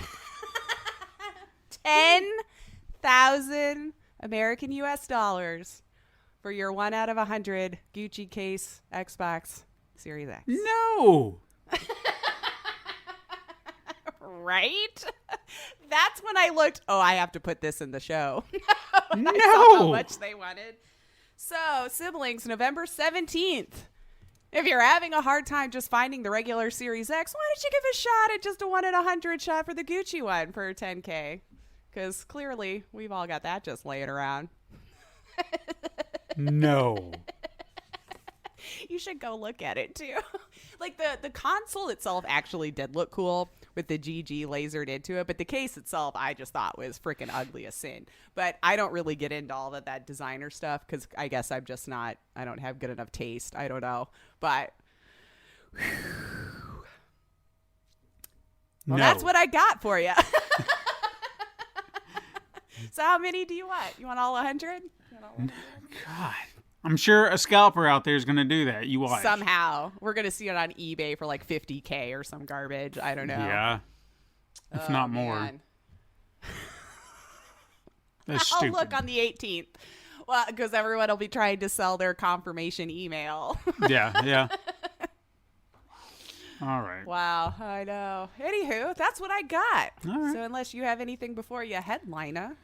10,000 American US dollars for your 1 out of 100 Gucci case Xbox Series X. No. Right? That's when I looked, I have to put this in the show. No. I saw how much they wanted. So, siblings, November 17th. If you're having a hard time just finding the regular Series X, why don't you give a shot at just a 1 in 100 shot for the Gucci one for $10K? Because clearly we've all got that just laying around. No. You should go look at it too. Like the console itself actually did look cool with the GG lasered into it, but the case itself I just thought was freaking ugly as sin. But I don't really get into all of that designer stuff because I guess I don't have good enough taste. I don't know. But well, that's what I got for you. So how many do you want? You want all 100? God. I'm sure a scalper out there is going to do that. You watch. Somehow. We're going to see it on eBay for like $50K or some garbage. I don't know. Yeah. If not more. Man. That's I'll stupid. look on the 18th. Well, because everyone will be trying to sell their confirmation email. Yeah. All right. Wow, I know. Anywho, that's what I got. All right. So unless you have anything before you headliner,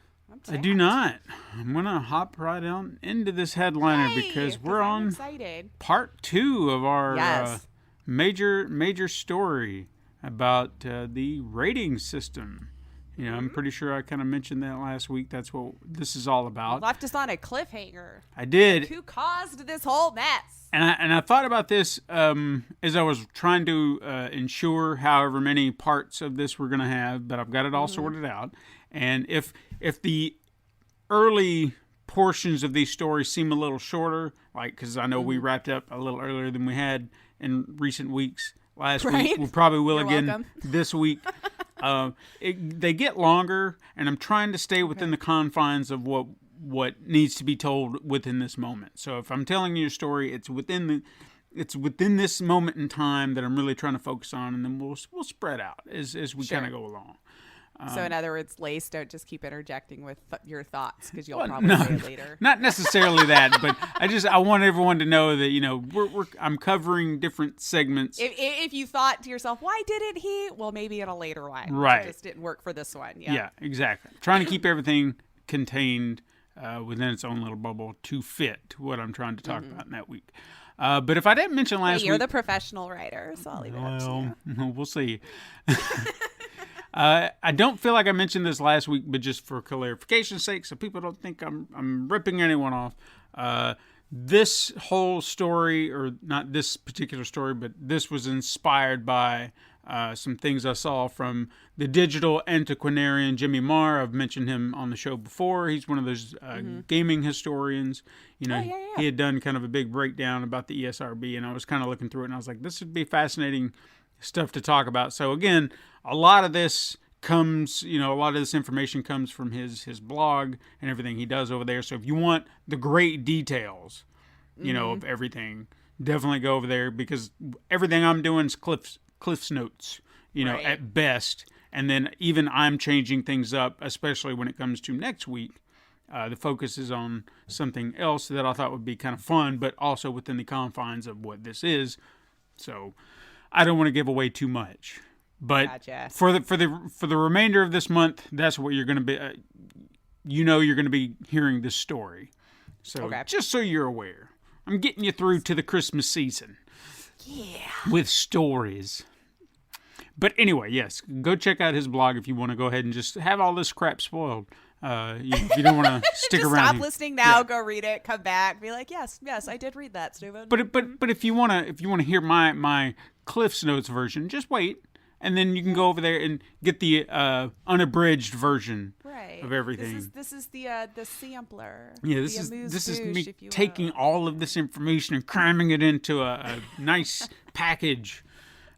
I do not. I'm going to hop right on into this headliner because we're I'm on excited. part 2 of our Yes. major story about the rating system. You know, I'm pretty sure I kind of mentioned that last week. That's what this is all about. Left us on a cliffhanger. I did. Who caused this whole mess? And I thought about this as I was trying to ensure however many parts of this we're going to have, but I've got it all sorted out. And if the early portions of these stories seem a little shorter, like because I know we wrapped up a little earlier than we had in recent weeks. Last week we probably will You're again welcome. this week. They get longer, and I'm trying to stay within the confines of what needs to be told within this moment. So if I'm telling you a story, it's within this moment in time that I'm really trying to focus on, and then we'll spread out as we kind of go along. So in other words, Lace, don't just keep interjecting with your thoughts because you'll probably say it later. Not necessarily that, but I want everyone to know that I'm covering different segments. If you thought to yourself, why didn't he? Well, maybe in a later one. Right. It just didn't work for this one. Yeah. Yeah, exactly. Trying to keep everything contained within its own little bubble to fit what I'm trying to talk about in that week. But if I didn't mention last week... You're the professional writer, so I'll leave it up to you. We'll see. I don't feel like I mentioned this last week, but just for clarification's sake, so people don't think I'm ripping anyone off. This whole story, or not this particular story, but this was inspired by some things I saw from the digital antiquarian Jimmy Marr. I've mentioned him on the show before. He's one of those gaming historians. You know, he had done kind of a big breakdown about the ESRB, and I was kind of looking through it, and I was like, this would be fascinating stuff to talk about. So again, a lot of this information comes from his blog and everything he does over there. So if you want the great details, of everything, definitely go over there, because everything I'm doing is Cliff's notes, at best. And then even I'm changing things up, especially when it comes to next week. The focus is on something else that I thought would be kind of fun, but also within the confines of what this is. So I don't want to give away too much, but Gotcha. for the remainder of this month, that's what you're going to be. You're going to be hearing this story. So just so you're aware, I'm getting you through to the Christmas season. Yeah. With stories. But anyway, yes, go check out his blog if you want to go ahead and just have all this crap spoiled. If you don't want to stick just around. Stop listening now. Go read it. Come back. Be like, yes, I did read that, Stephen. But if you want to hear my Cliff's Notes version, just wait, and then you can go over there and get the unabridged version of everything. This is the sampler. Yeah, this is me taking all of this information and cramming it into a nice package,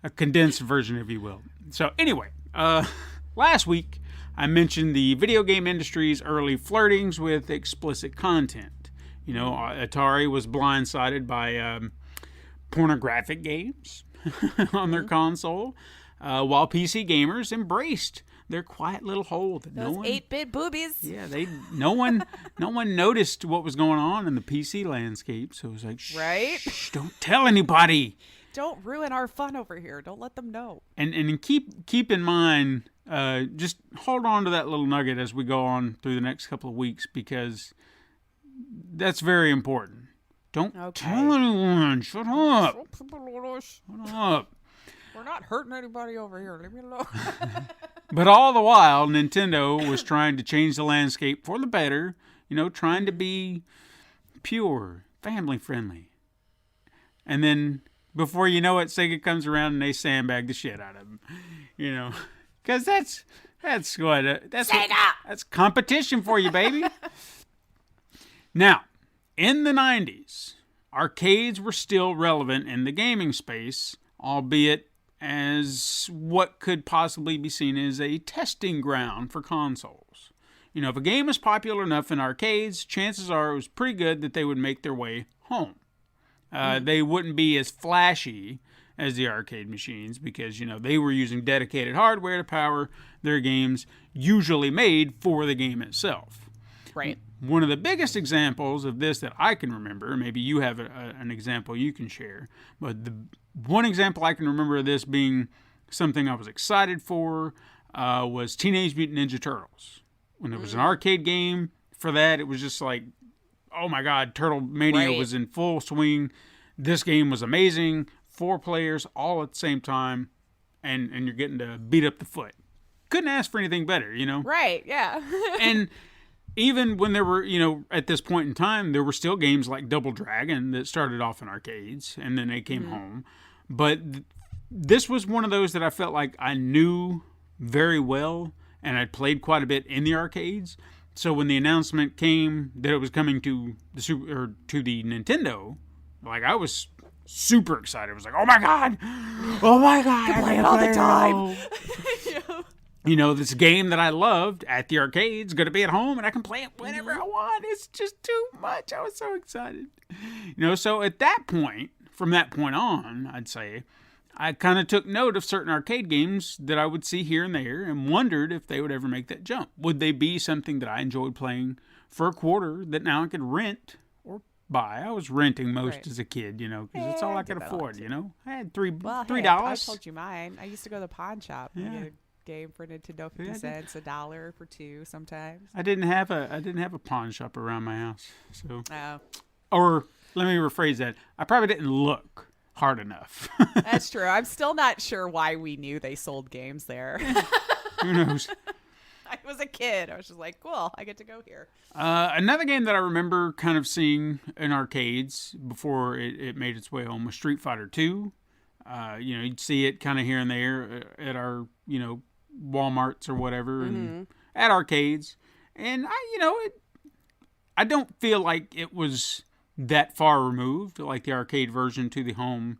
a condensed version, if you will. So anyway, last week I mentioned the video game industry's early flirtings with explicit content. Atari was blindsided by pornographic games on their console, while PC gamers embraced their quiet little hole that Those 8-bit boobies. Yeah, no one noticed what was going on in the PC landscape. So it was like, shh, don't tell anybody. Don't ruin our fun over here. Don't let them know. And keep in mind, just hold on to that little nugget as we go on through the next couple of weeks, because that's very important. Don't tell anyone. Shut up. Shut up. We're not hurting anybody over here. Leave me alone. But all the while, Nintendo was trying to change the landscape for the better, trying to be pure, family friendly. And then before you know it, Sega comes around and they sandbag the shit out of them, because that's competition for you, baby. Now, in the 90s, arcades were still relevant in the gaming space, albeit as what could possibly be seen as a testing ground for consoles. If a game was popular enough in arcades, chances are it was pretty good that they would make their way home. They wouldn't be as flashy as the arcade machines because, they were using dedicated hardware to power their games, usually made for the game itself. Right. One of the biggest examples of this that I can remember, maybe you have an example you can share, but the one example I can remember of this being something I was excited for was Teenage Mutant Ninja Turtles. When there was an arcade game for that, it was just like, oh my God, Turtle Mania was in full swing. This game was amazing. 4 players all at the same time, and you're getting to beat up the foot. Couldn't ask for anything better, Right, yeah. And even when there were, at this point in time, there were still games like Double Dragon that started off in arcades, and then they came home. But this was one of those that I felt like I knew very well, and I'd played quite a bit in the arcades. So when the announcement came that it was coming to the Nintendo, like I was super excited. I was like, oh my God, I can play it all the time. This game that I loved at the arcade's going to be at home and I can play it whenever I want. It's just too much. I was so excited. So at that point, from that point on, I'd say, I kind of took note of certain arcade games that I would see here and there and wondered if they would ever make that jump. Would they be something that I enjoyed playing for a quarter that now I could rent or buy? I was renting most as a kid, because it's all I could afford, I had $3. I told you mine. I used to go to the pawn shop and get a game for Nintendo 50 cents, $1 for 2 sometimes. I didn't have a pawn shop around my house, so. Oh. Or let me rephrase that. I probably didn't look hard enough. That's true. I'm still not sure why we knew they sold games there. Who knows? I was a kid. I was just like, cool, I get to go here. Another game that I remember kind of seeing in arcades before it made its way home was Street Fighter 2. You'd see it kind of here and there at our, Walmarts or whatever, and at arcades. And I don't feel like it was that far removed, like the arcade version to the home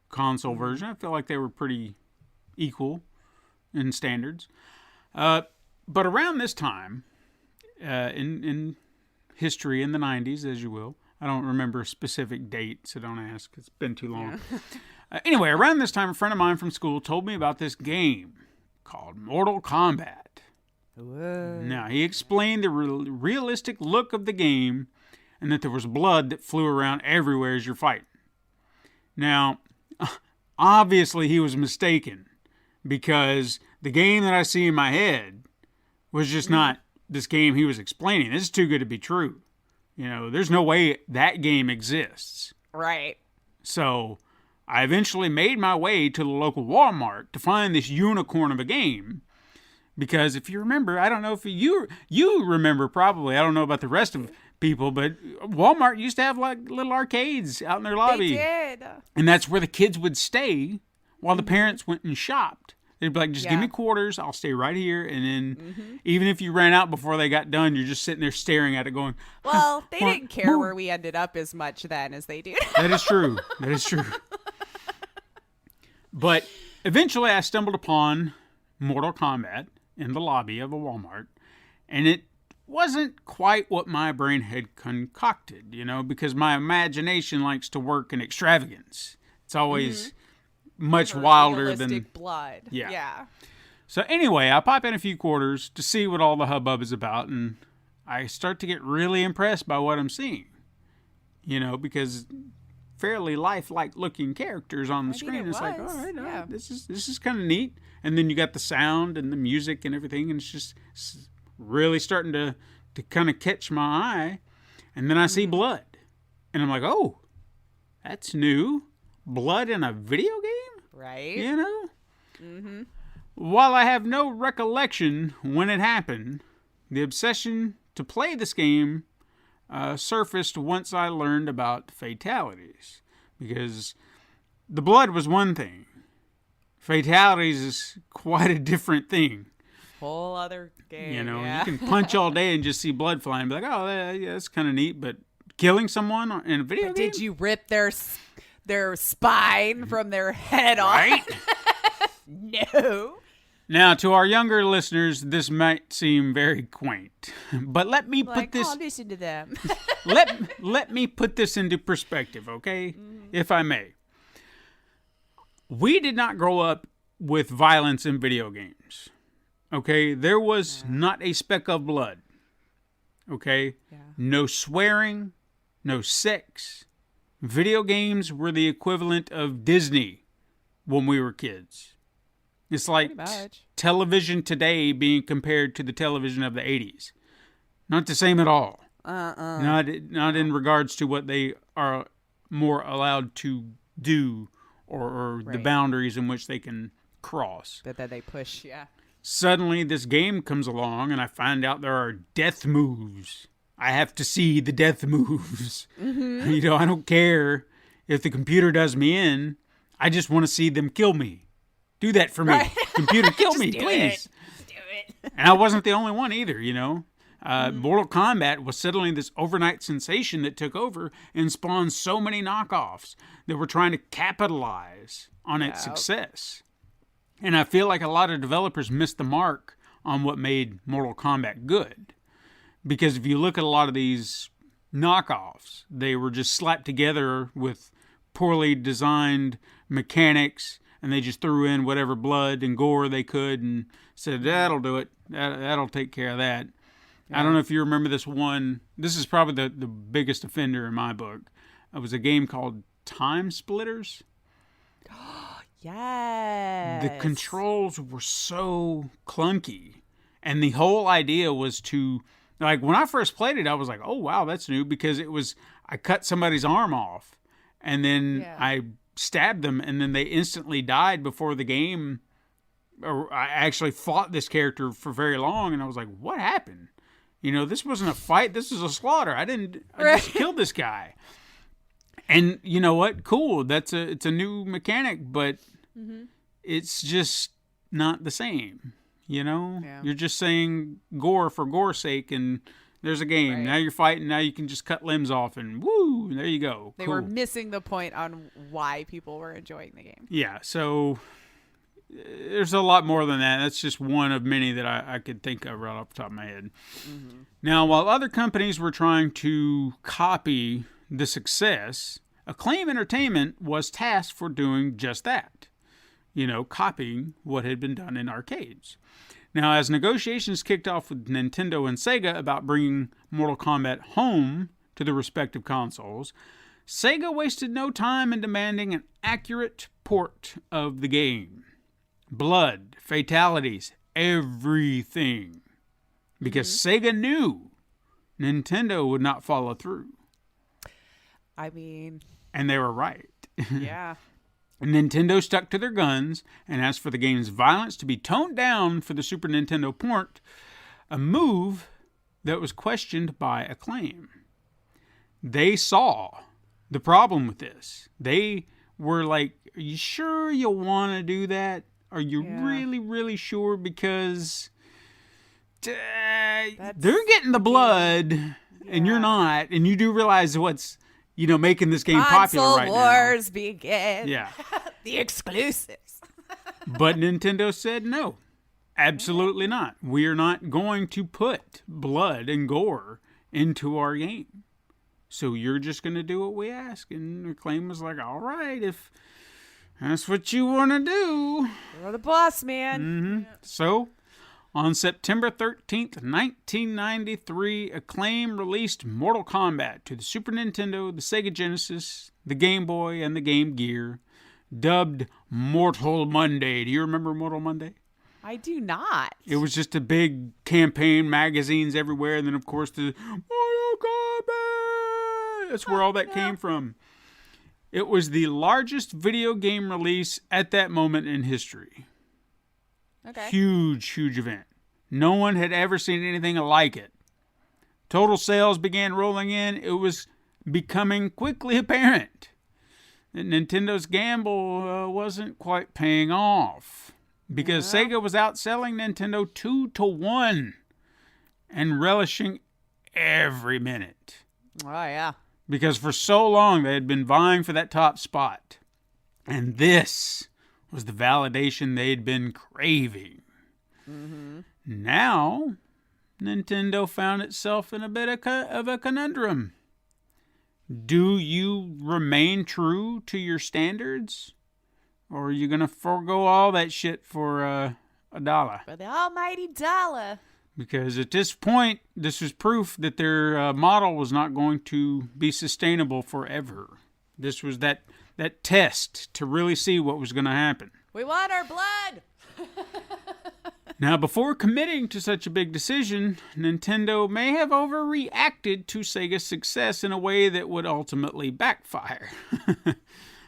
console version. I feel like they were pretty equal in standards. But around this time, in history, in the 90s, as you will, I don't remember a specific date, so don't ask. It's been too long. Yeah. Anyway, around this time, a friend of mine from school told me about this game called Mortal Kombat. Whoa. Now, he explained the realistic look of the game and that there was blood that flew around everywhere as you're fighting. Now, obviously he was mistaken because the game that I see in my head was just not this game he was explaining. This is too good to be true. There's no way that game exists. Right. So I eventually made my way to the local Walmart to find this unicorn of a game. Because if you remember, I don't know if you remember probably, I don't know about the rest of people, but Walmart used to have like little arcades out in their lobby. They did. And that's where the kids would stay while the parents went and shopped. They'd be like, just give me quarters, I'll stay right here. And then even if you ran out before they got done, you're just sitting there staring at it going, well, they didn't care where we ended up as much then as they do. That is true. That is true. But eventually I stumbled upon Mortal Kombat in the lobby of a Walmart, and it wasn't quite what my brain had concocted, because my imagination likes to work in extravagance. It's always much wilder than blood. Yeah. So anyway, I pop in a few quarters to see what all the hubbub is about, and I start to get really impressed by what I'm seeing. Because fairly lifelike looking characters on the screen. It's like, all right, this is kind of neat. And then you got the sound and the music and everything, and it's really starting to kind of catch my eye. And then I see blood, and I'm like, oh, that's new. Blood in a video game? Right. While I have no recollection when it happened, the obsession to play this game surfaced once I learned about fatalities. Because the blood was one thing. Fatalities is quite a different thing. Whole other game. You know, yeah. you can punch all day and just see blood flying and be like, oh, yeah, that's kind of neat. But killing someone in a video game? Did you rip their spine from their head off? Right? No. Now, to our younger listeners, this might seem very quaint, but let me put this. I'll listen to them. let me put this into perspective, okay? If I may. We did not grow up with violence in video games. Okay? There was not a speck of blood. Okay? Yeah. No swearing, no sex. Video games were the equivalent of Disney when we were kids. It's like television today being compared to the television of the 80s. Not the same at all. Not in regards to what they are more allowed to do or the boundaries in which they can cross. But then they push, yeah. Suddenly, this game comes along, and I find out there are death moves. I have to see the death moves. Mm-hmm. You know, I don't care if the computer does me in. I just want to see them kill me. Do that for me. Right. Computer, kill me, please. Just do it. And I wasn't the only one either, you know. Mortal Kombat was suddenly this overnight sensation that took over and spawned so many knockoffs that were trying to capitalize on its success. And I feel like a lot of developers missed the mark on what made Mortal Kombat good. Because if you look at a lot of these knockoffs, they were just slapped together with poorly designed mechanics, and they just threw in whatever blood and gore they could and said, that'll do it. That'll take care of that. Yeah. I don't know if you remember this one. This is probably the biggest offender in my book. It was a game called Time Splitters. Yes. The controls were so clunky. And the whole idea was to, like, when I first played it, I was like, oh, wow, that's new. Because it was, I cut somebody's arm off. And then I stabbed them, and then they instantly died before the game. Or I actually fought this character for very long, and I was like, what happened? You know, this wasn't a fight. This was a slaughter. I just killed this guy. And you know what? Cool. It's a new mechanic, but it's just not the same. You know? Yeah. You're just saying gore for gore's sake, and there's a game. Right. Now you're fighting. Now you can just cut limbs off, and woo, there you go. They were missing the point on why people were enjoying the game. Yeah, so there's a lot more than that. That's just one of many that I could think of right off the top of my head. Mm-hmm. Now, while other companies were trying to copy the success, Acclaim Entertainment was tasked for doing just that. You know, copying what had been done in arcades. Now, as negotiations kicked off with Nintendo and Sega about bringing Mortal Kombat home to the respective consoles, Sega wasted no time in demanding an accurate port of the game. Blood, fatalities, everything. Because Sega knew Nintendo would not follow through. I mean... And they were right. Yeah. Nintendo stuck to their guns and asked for the game's violence to be toned down for the Super Nintendo port, a move that was questioned by Acclaim. They saw the problem with this. They were like, are you sure you want to do that? Are you really, really sure? Because they're getting the blood and you're not, and you do realize what's, you know, making this game popular right now. Console wars begin. Yeah. The exclusives. But Nintendo said no. Absolutely not. We are not going to put blood and gore into our game. So you're just going to do what we ask. And Acclaim was like, all right, if that's what you want to do. You're the boss, man. Mm-hmm. Yeah. So, on September 13th, 1993, Acclaim released Mortal Kombat to the Super Nintendo, the Sega Genesis, the Game Boy, and the Game Gear, dubbed Mortal Monday. Do you remember Mortal Monday? I do not. It was just a big campaign, magazines everywhere, and then, of course, the Mortal Kombat! That's where all that came from. It was the largest video game release at that moment in history. Okay. Huge event. No one had ever seen anything like it. Total sales began rolling in. It was becoming quickly apparent that Nintendo's gamble wasn't quite paying off, because Sega was outselling Nintendo 2-1 and relishing every minute. Oh, yeah. Because for so long they had been vying for that top spot. And this was the validation they'd been craving. Mm-hmm. Now, Nintendo found itself in a bit of a conundrum. Do you remain true to your standards? Or are you going to forego all that shit for $1? For the almighty dollar. Because at this point, this was proof that their model was not going to be sustainable forever. This was that test to really see what was going to happen. We want our blood! Now, before committing to such a big decision, Nintendo may have overreacted to Sega's success in a way that would ultimately backfire.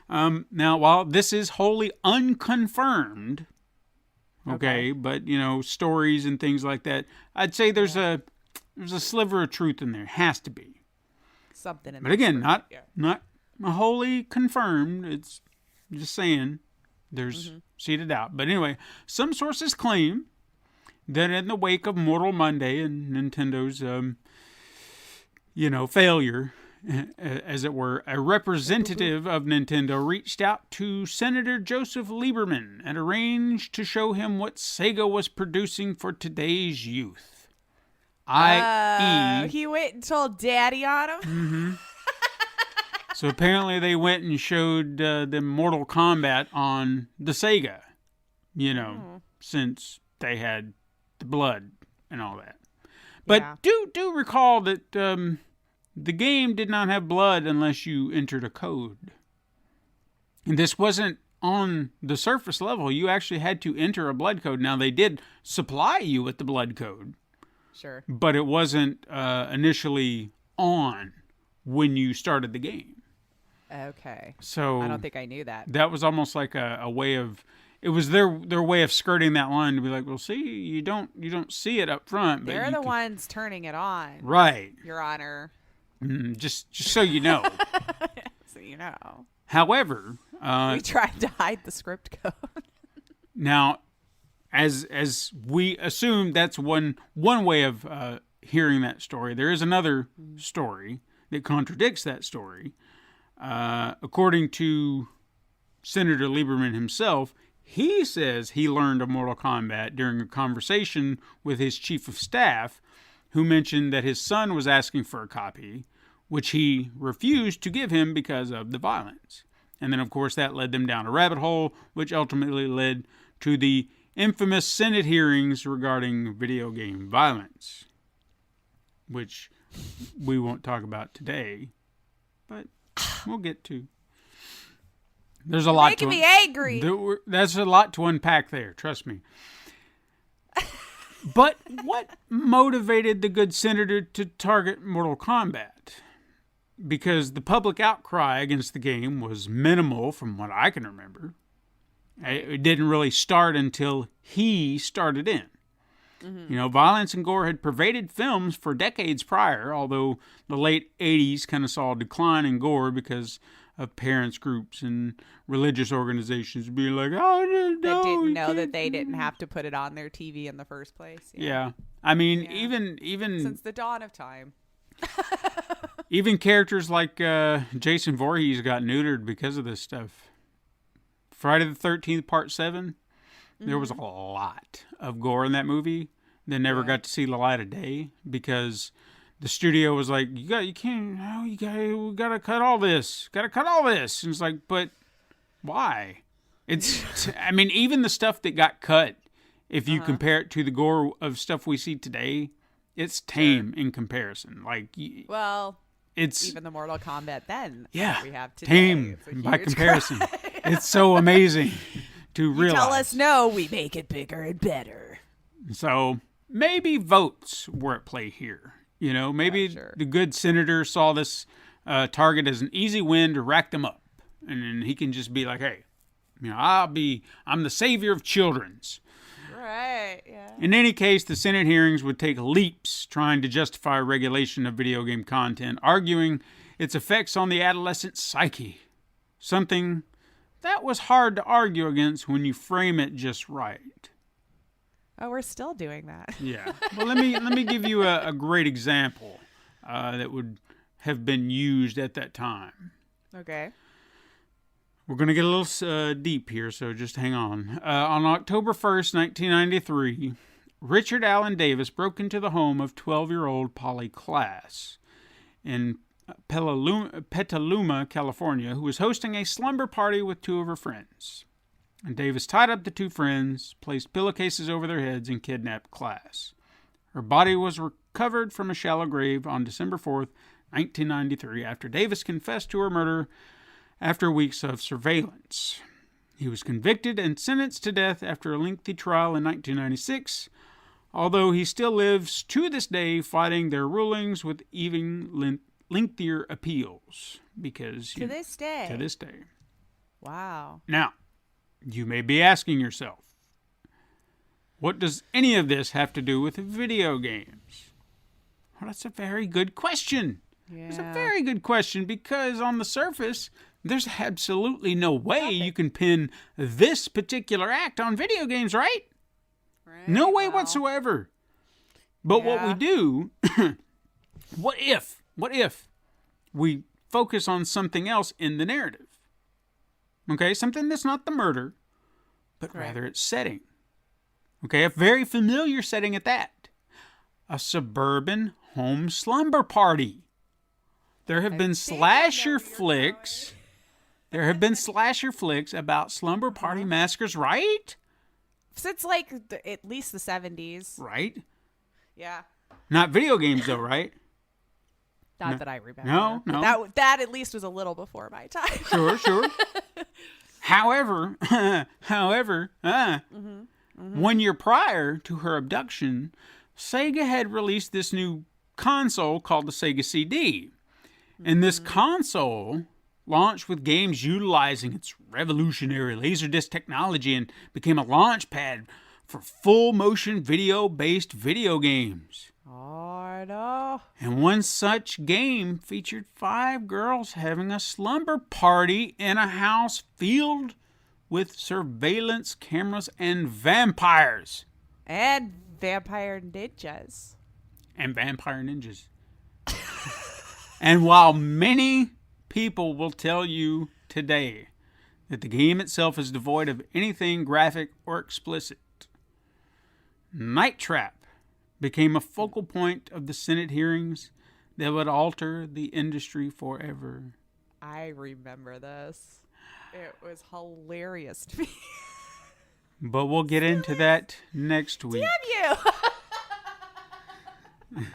Now, while this is wholly unconfirmed, okay, but, stories and things like that, I'd say there's a sliver of truth in there. Has to be. Something in there. But again, not wholly confirmed. It's just saying there's seeded out. But anyway, some sources claim that in the wake of Mortal Monday and Nintendo's, failure, as it were, a representative of Nintendo reached out to Senator Joseph Lieberman and arranged to show him what Sega was producing for today's youth. I.e. He went and told Daddy on him? Mm-hmm. So apparently they went and showed them Mortal Kombat on the Sega, since they had the blood and all that. But do recall that the game did not have blood unless you entered a code. And this wasn't on the surface level. You actually had to enter a blood code. Now, they did supply you with the blood code. Sure. But it wasn't initially on when you started the game. Okay. So I don't think I knew that. That was almost like a way of... It was their way of skirting that line to be like, well, see, you don't see it up front. They're the ones turning it on. Right. Your Honor. Just so you know. So you know. However... we tried to hide the script code. Now, as we assume that's one way of hearing that story, there is another story that contradicts that story. According to Senator Lieberman himself, he says he learned of Mortal Kombat during a conversation with his chief of staff, who mentioned that his son was asking for a copy, which he refused to give him because of the violence. And then, of course, that led them down a rabbit hole, which ultimately led to the infamous Senate hearings regarding video game violence, which we won't talk about today, but we'll get to. There's a lot making me angry. That's a lot to unpack there, trust me. But what motivated the good senator to target Mortal Kombat? Because the public outcry against the game was minimal from what I can remember. It didn't really start until he started in. Mm-hmm. Violence and gore had pervaded films for decades prior, although the late 80s kind of saw a decline in gore because of parents groups and religious organizations being like, oh, no, that didn't know that they didn't have to put it on their TV in the first place. Yeah. I mean, even since the dawn of time. Even characters like Jason Voorhees got neutered because of this stuff. Friday the 13th, Part 7, there was a lot of gore in that movie that never got to see the light of day because the studio was like, we gotta cut all this. And it's like, but why? Even the stuff that got cut, if you compare it to the gore of stuff we see today, it's tame in comparison. It's even the Mortal Kombat then. Yeah, that we have today. Tame by comparison. It's so amazing to realize. Tell us no, we make it bigger and better. So maybe votes were at play here. Maybe the good senator saw this target as an easy win to rack them up, and then he can just be like, "Hey, I'm the savior of children's." Right, yeah. In any case, the Senate hearings would take leaps trying to justify regulation of video game content, arguing its effects on the adolescent psyche. Something that was hard to argue against when you frame it just right. Oh, we're still doing that. Yeah. Well, let me give you a great example that would have been used at that time. Okay. We're going to get a little deep here, so just hang on. On October 1st, 1993, Richard Allen Davis broke into the home of 12-year-old Polly Klaas in Petaluma, California, who was hosting a slumber party with two of her friends. And Davis tied up the two friends, placed pillowcases over their heads, and kidnapped Klaas. Her body was recovered from a shallow grave on December 4th, 1993, after Davis confessed to her murder after weeks of surveillance. He was convicted and sentenced to death after a lengthy trial in 1996, although he still lives to this day fighting their rulings with even lengthier appeals. Because To this day. To this day. Wow. Now, you may be asking yourself, what does any of this have to do with video games? Well, that's a very good question. Yeah. It's a very good question because on the surface, there's absolutely no way you can pin this particular act on video games, right? Right. No way Well, whatsoever. But what we Yeah. do, what if we focus on something else in the narrative? Okay, something that's not the murder, but Right. rather its setting. Okay, a very familiar setting at that. A suburban home slumber party. There have been slasher flicks. There have been slasher flicks about slumber party massacres, right? Since like at least the 70s. Right? Yeah. Not video games though, right? Not that I remember. No, But no. that at least was a little before my time. Sure. However, 1 year prior to her abduction, Sega had released this new console called the Sega Cd. And this console launched with games utilizing its revolutionary Laserdisc technology and became a launch pad for full motion video based video games. Oh, no. And one such game featured 5 girls having a slumber party in a house filled with surveillance cameras and vampires. And vampire ninjas. And vampire ninjas. And while many people will tell you today that the game itself is devoid of anything graphic or explicit, Night Trap became a focal point of the Senate hearings that would alter the industry forever. I remember this. It was hilarious to me. But we'll get into that next week. Damn you!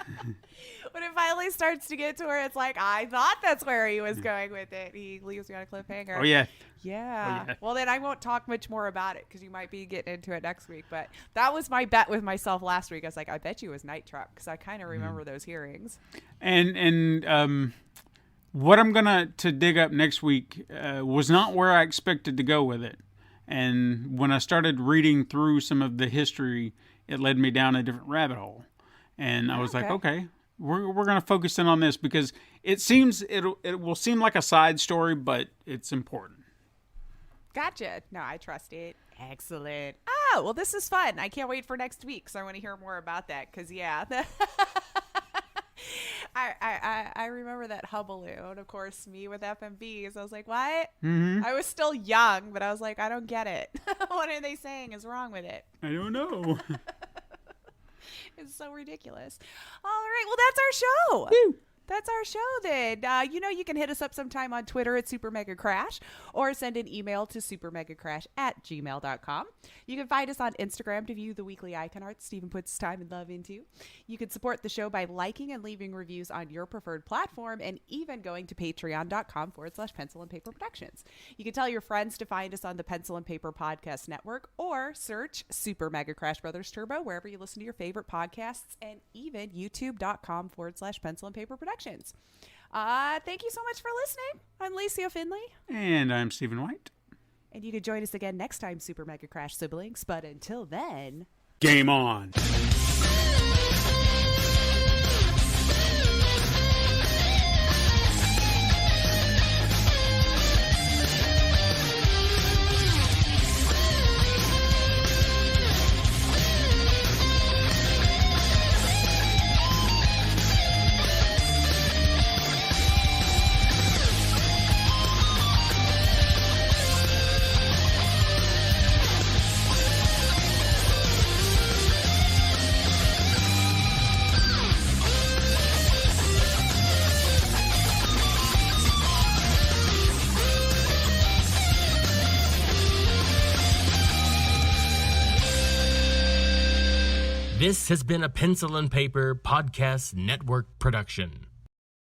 When it finally starts to get to where it's like, I thought that's where he was going with it. He leaves me on a cliffhanger. Oh, yeah. Yeah. Oh, yeah. Well, then I won't talk much more about it because you might be getting into it next week. But that was my bet with myself last week. I was like, I bet you it was Night Trap because I kind of remember those hearings. And what I'm going to dig up next week was not where I expected to go with it. And when I started reading through some of the history, it led me down a different rabbit hole. And I was like, okay, we're going to focus in on this because it will seem like a side story, but it's important. Gotcha. No, I trust it. Excellent. Oh, well, this is fun. I can't wait for next week because I want to hear more about that because, yeah. I remember that hubbub. Of course, me with FMVs. I was like, what? Mm-hmm. I was still young, but I was like, I don't get it. What are they saying is wrong with it? I don't know. It's so ridiculous. All right. Well, that's our show. Woo. That's our show then. You can hit us up sometime on Twitter at Super Mega Crash or send an email to supermegacrash@gmail.com. You can find us on Instagram to view the weekly icon art Stephen puts time and love into. You can support the show by liking and leaving reviews on your preferred platform and even going to patreon.com/Pencil and Paper Productions. You can tell your friends to find us on the Pencil and Paper Podcast Network or search Super Mega Crash Brothers Turbo wherever you listen to your favorite podcasts and even youtube.com/Pencil and Paper Productions. Thank you so much for listening. I'm Lacey O'Finley. And I'm Stephen White. And you can join us again next time, Super Mega Crash siblings. But until then, Game on. This has been a Pencil and Paper Podcast Network production.